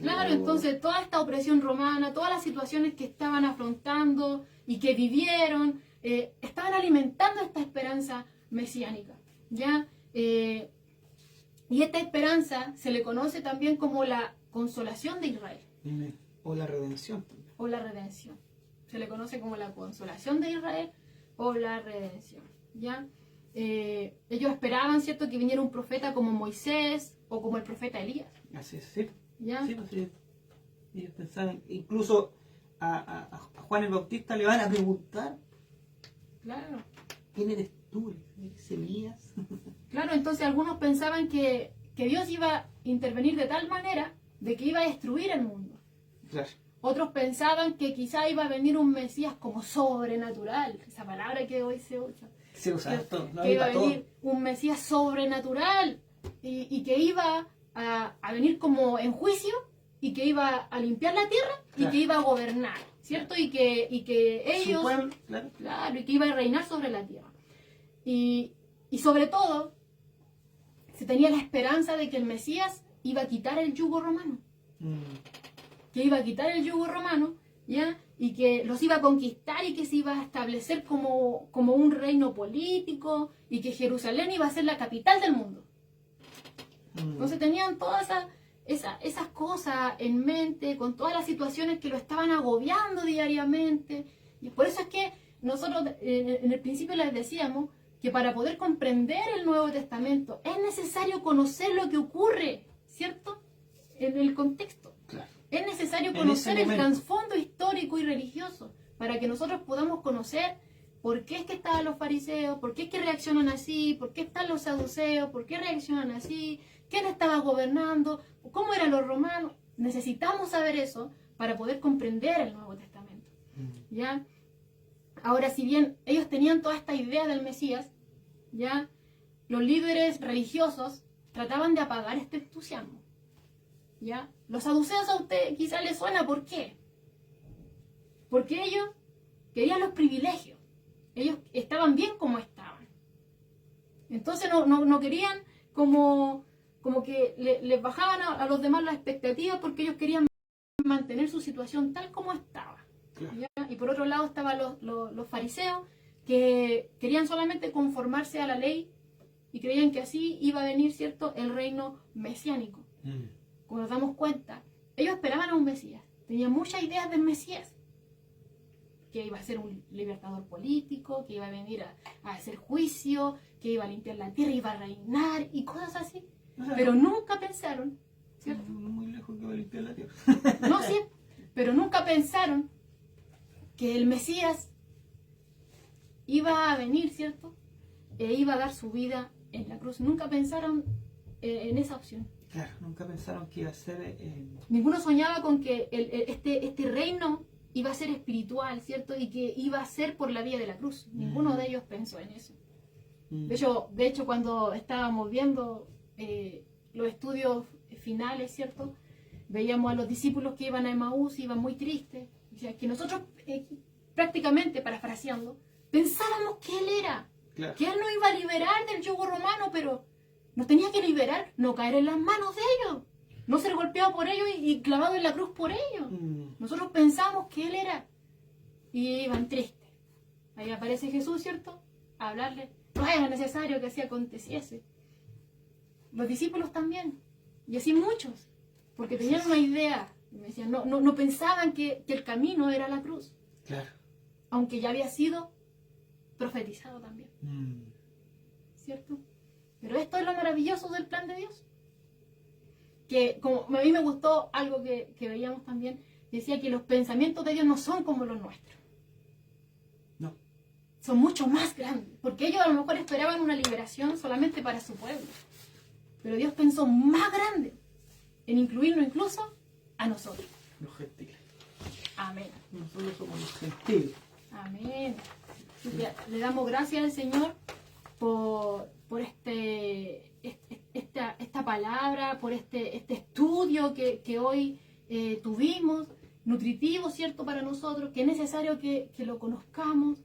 [SPEAKER 1] Claro, entonces toda esta opresión romana, todas las situaciones que estaban afrontando y que vivieron, estaban alimentando esta esperanza mesiánica, ¿ya? Y esta esperanza se le conoce también como la consolación de Israel.
[SPEAKER 2] O la redención.
[SPEAKER 1] O la redención. Se le conoce como la consolación de Israel o la redención, ¿ya? Ellos esperaban, ¿cierto?, que viniera un profeta como Moisés o como el profeta Elías.
[SPEAKER 2] Así es, sí.
[SPEAKER 1] ¿Ya?
[SPEAKER 2] Sí, pues, sí. Ellos pensaban, incluso a Juan el Bautista le van a preguntar,
[SPEAKER 1] Claro.
[SPEAKER 2] ¿quién eres tú? ¿Eres Elías?
[SPEAKER 1] Claro, entonces algunos pensaban que Dios iba a intervenir de tal manera de que iba a destruir el mundo.
[SPEAKER 2] Claro.
[SPEAKER 1] Otros pensaban que quizá iba a venir un Mesías como sobrenatural, esa palabra que hoy se usa.
[SPEAKER 2] Se usa esto,
[SPEAKER 1] que iba a venir un Mesías sobrenatural y que iba a venir como en juicio y que iba a limpiar la tierra y que iba a gobernar, ¿cierto? Y que ellos,
[SPEAKER 2] pueblo,
[SPEAKER 1] claro, y que iba a reinar sobre la tierra. Y sobre todo, se tenía la esperanza de que el Mesías iba a quitar el yugo romano. Que iba a quitar el yugo romano, ¿ya? Y que los iba a conquistar y que se iba a establecer como un reino político y que Jerusalén iba a ser la capital del mundo. Entonces tenían todas esas cosas en mente, con todas las situaciones que lo estaban agobiando diariamente. Y por eso es que nosotros en el principio les decíamos que para poder comprender el Nuevo Testamento es necesario conocer lo que ocurre, ¿cierto?, en el contexto.
[SPEAKER 2] Claro.
[SPEAKER 1] Es necesario conocer el trasfondo histórico y religioso para que nosotros podamos conocer por qué es que estaban los fariseos, por qué es que reaccionan así, por qué están los saduceos, por qué reaccionan así, quién estaba gobernando, cómo eran los romanos. Necesitamos saber eso para poder comprender el Nuevo Testamento. ¿Ya? Ahora, si bien ellos tenían toda esta idea del Mesías, ¿ya?, los líderes religiosos trataban de apagar este entusiasmo. ¿Ya? Los saduceos a usted quizá les suena, ¿por qué? Porque ellos querían los privilegios. Ellos estaban bien como estaban. Entonces no querían como que les bajaban a los demás las expectativas porque ellos querían mantener su situación tal como estaba.
[SPEAKER 2] Claro.
[SPEAKER 1] ¿Ya? Y por otro lado estaban los fariseos que querían solamente conformarse a la ley y creían que así iba a venir, ¿cierto?, el reino mesiánico. Como nos damos cuenta, ellos esperaban a un Mesías, tenían muchas ideas del Mesías, que iba a ser un libertador político, que iba a venir a hacer juicio, que iba a limpiar la tierra, iba a reinar y cosas así.
[SPEAKER 2] O sea,
[SPEAKER 1] Pero nunca pensaron, ¿cierto?
[SPEAKER 2] no muy lejos que va a limpiar la tierra.
[SPEAKER 1] No, sí, pero nunca pensaron que el Mesías iba a venir, ¿cierto? E iba a dar su vida en la cruz. Nunca pensaron en esa opción.
[SPEAKER 2] Claro, nunca pensaron que iba a ser...
[SPEAKER 1] Ninguno soñaba con que este reino iba a ser espiritual, ¿cierto? Y que iba a ser por la vía de la cruz. Ninguno de ellos pensó en eso. De hecho, cuando estábamos viendo los estudios finales, ¿cierto? Veíamos a los discípulos que iban a Emaús, iban muy tristes. O sea, que nosotros, prácticamente, parafraseando, pensábamos que Él era,
[SPEAKER 2] Claro.
[SPEAKER 1] que Él nos iba a liberar del yugo romano, pero nos tenía que liberar, no caer en las manos de ellos, no ser golpeado por ellos y clavado en la cruz por ellos. Nosotros pensamos que Él era, y iban tristes. Ahí aparece Jesús, ¿cierto? A hablarle, no era necesario que así aconteciese. Los discípulos también, y así muchos, porque tenían una idea, me decían, no pensaban que el camino era la cruz,
[SPEAKER 2] Claro.
[SPEAKER 1] aunque ya había sido profetizado también, ¿cierto? Pero esto es lo maravilloso del plan de Dios, que como a mí me gustó algo que veíamos también, decía que los pensamientos de Dios no son como los nuestros,
[SPEAKER 2] No.
[SPEAKER 1] son mucho más grandes, porque ellos a lo mejor esperaban una liberación solamente para su pueblo, pero Dios pensó más grande en incluirnos incluso a nosotros.
[SPEAKER 2] Los gentiles.
[SPEAKER 1] Amén.
[SPEAKER 2] Nosotros somos los gentiles.
[SPEAKER 1] Amén. Le damos gracias al Señor por esta palabra, por este estudio que hoy tuvimos, nutritivo, ¿cierto?, para nosotros, que es necesario que lo conozcamos,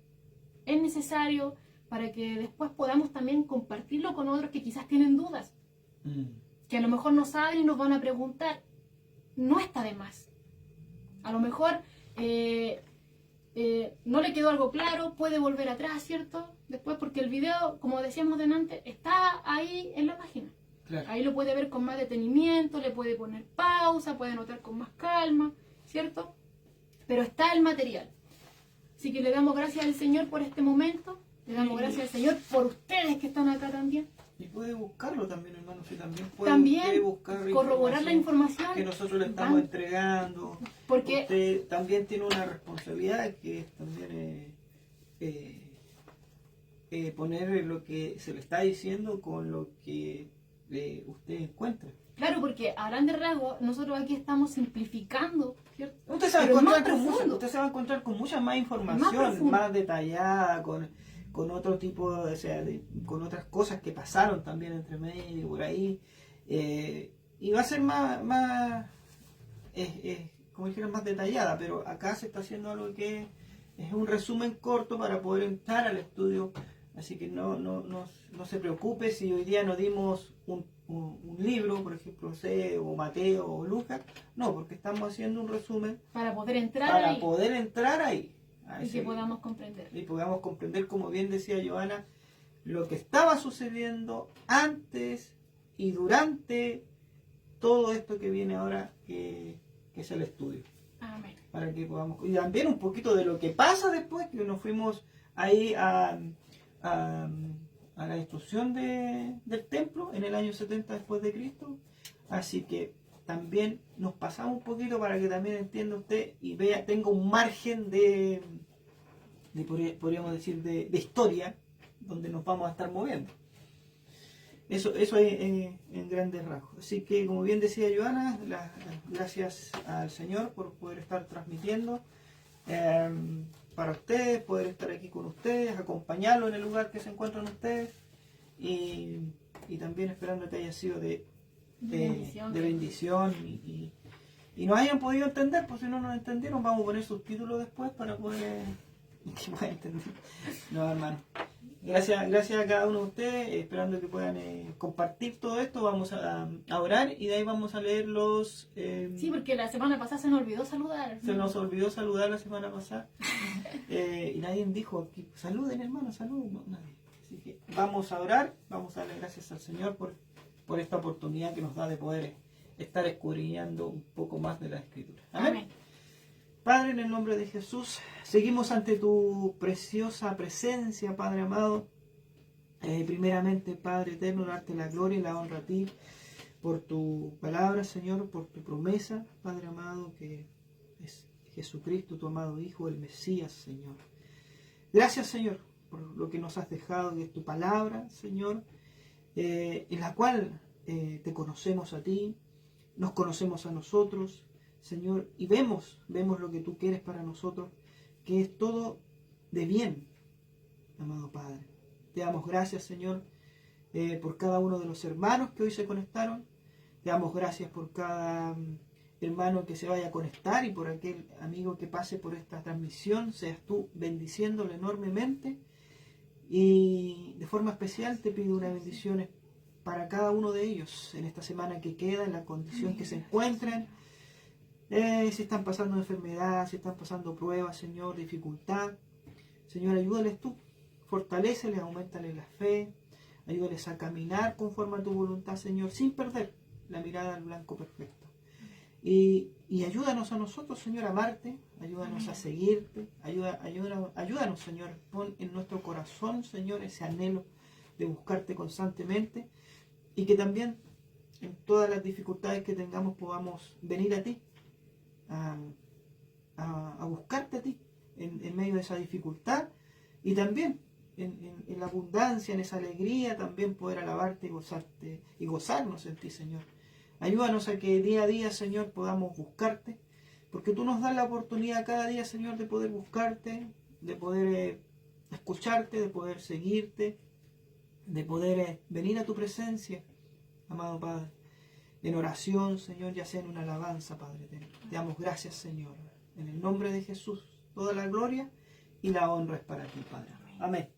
[SPEAKER 1] es necesario para que después podamos también compartirlo con otros que quizás tienen dudas, que a lo mejor no saben y nos van a preguntar. No está de más. A lo mejor no le quedó algo claro, puede volver atrás, ¿cierto? Después, porque el video, como decíamos delante, está ahí en la página.
[SPEAKER 2] Claro.
[SPEAKER 1] Ahí lo puede ver con más detenimiento, le puede poner pausa, puede anotar con más calma, ¿cierto? Pero está el material. Así que le damos gracias al Señor por este momento, le damos gracias al Señor por ustedes que están acá también.
[SPEAKER 2] Y puede buscarlo también, hermano, si también puede buscar
[SPEAKER 1] corroborar la información
[SPEAKER 2] que nosotros le estamos entregando.
[SPEAKER 1] Porque
[SPEAKER 2] usted también tiene una responsabilidad que es también poner lo que se le está diciendo con lo que usted encuentra.
[SPEAKER 1] Claro, porque a grandes rasgos nosotros aquí estamos simplificando, ¿cierto?
[SPEAKER 2] Usted se va a encontrar con mucha más información, más detallada, con otro tipo, o sea, con otras cosas que pasaron también entre medio por ahí, y va a ser como dijeron, más detallada, pero acá se está haciendo algo que es un resumen corto para poder entrar al estudio, así que no se preocupe si hoy día no dimos un libro, por ejemplo, o Mateo o Lucas, no, porque estamos haciendo un resumen
[SPEAKER 1] para poder entrar ahí. Y que podamos comprender.
[SPEAKER 2] Y podamos comprender, como bien decía Joana, lo que estaba sucediendo antes y durante todo esto que viene ahora, que es el estudio.
[SPEAKER 1] Amén.
[SPEAKER 2] Para que podamos... Y también un poquito de lo que pasa después, que nos fuimos ahí a la destrucción del templo en el año 70 después de Cristo. Así que también nos pasamos un poquito para que también entienda usted y vea, tenga un margen de podríamos decir, de historia donde nos vamos a estar moviendo. Eso es en grandes rasgos. Así que, como bien decía Joana, gracias al Señor por poder estar transmitiendo para ustedes, poder estar aquí con ustedes, acompañarlo en el lugar que se encuentran ustedes y también esperando que haya sido de bendición y nos hayan podido entender, pues si no nos entendieron vamos a poner subtítulos después para poder que puedan entender. No, hermano. Gracias a cada uno de ustedes, esperando que puedan compartir todo esto. Vamos a orar y de ahí vamos a leer los...
[SPEAKER 1] Sí, porque la semana pasada se nos olvidó saludar.
[SPEAKER 2] Se nos olvidó saludar la semana pasada. Y nadie dijo, saluden hermano, saluden. No, nadie. Así que vamos a orar, vamos a darle gracias al Señor por esta oportunidad que nos da de poder estar escudriñando un poco más de la Escritura. Amén.
[SPEAKER 1] Amén.
[SPEAKER 2] Padre, en el nombre de Jesús, seguimos ante tu preciosa presencia, Padre amado. Primeramente, Padre eterno, darte la gloria y la honra a ti por tu palabra, Señor, por tu promesa, Padre amado, que es Jesucristo, tu amado Hijo, el Mesías, Señor. Gracias, Señor, por lo que nos has dejado de tu palabra, Señor, en la cual te conocemos a ti, nos conocemos a nosotros, Señor, y vemos lo que tú quieres para nosotros, que es todo de bien, amado Padre. Te damos gracias, Señor, por cada uno de los hermanos que hoy se conectaron. Te damos gracias por cada hermano que se vaya a conectar y por aquel amigo que pase por esta transmisión. Seas tú bendiciéndole enormemente. Y de forma especial te pido una bendición para cada uno de ellos en esta semana que queda, en la condición que se encuentren. Si están pasando enfermedad, si están pasando pruebas, Señor, dificultad. Señor, ayúdales tú, fortaléceles, aumentales la fe, ayúdales a caminar conforme a tu voluntad, Señor, sin perder la mirada al blanco perfecto. Y ayúdanos a nosotros, Señor, a amarte, ayúdanos a seguirte, ayúdanos, Señor, pon en nuestro corazón, Señor, ese anhelo de buscarte constantemente y que también en todas las dificultades que tengamos podamos venir a ti, a buscarte a ti en medio de esa dificultad y también en la abundancia, en esa alegría, también poder alabarte y gozarte y gozarnos en ti, Señor. Ayúdanos a que día a día, Señor, podamos buscarte, porque tú nos das la oportunidad cada día, Señor, de poder buscarte, de poder escucharte, de poder seguirte, de poder venir a tu presencia, amado Padre, en oración, Señor, ya sea en una alabanza, Padre. Te damos gracias, Señor. En el nombre de Jesús, toda la gloria y la honra es para ti, Padre. Amén.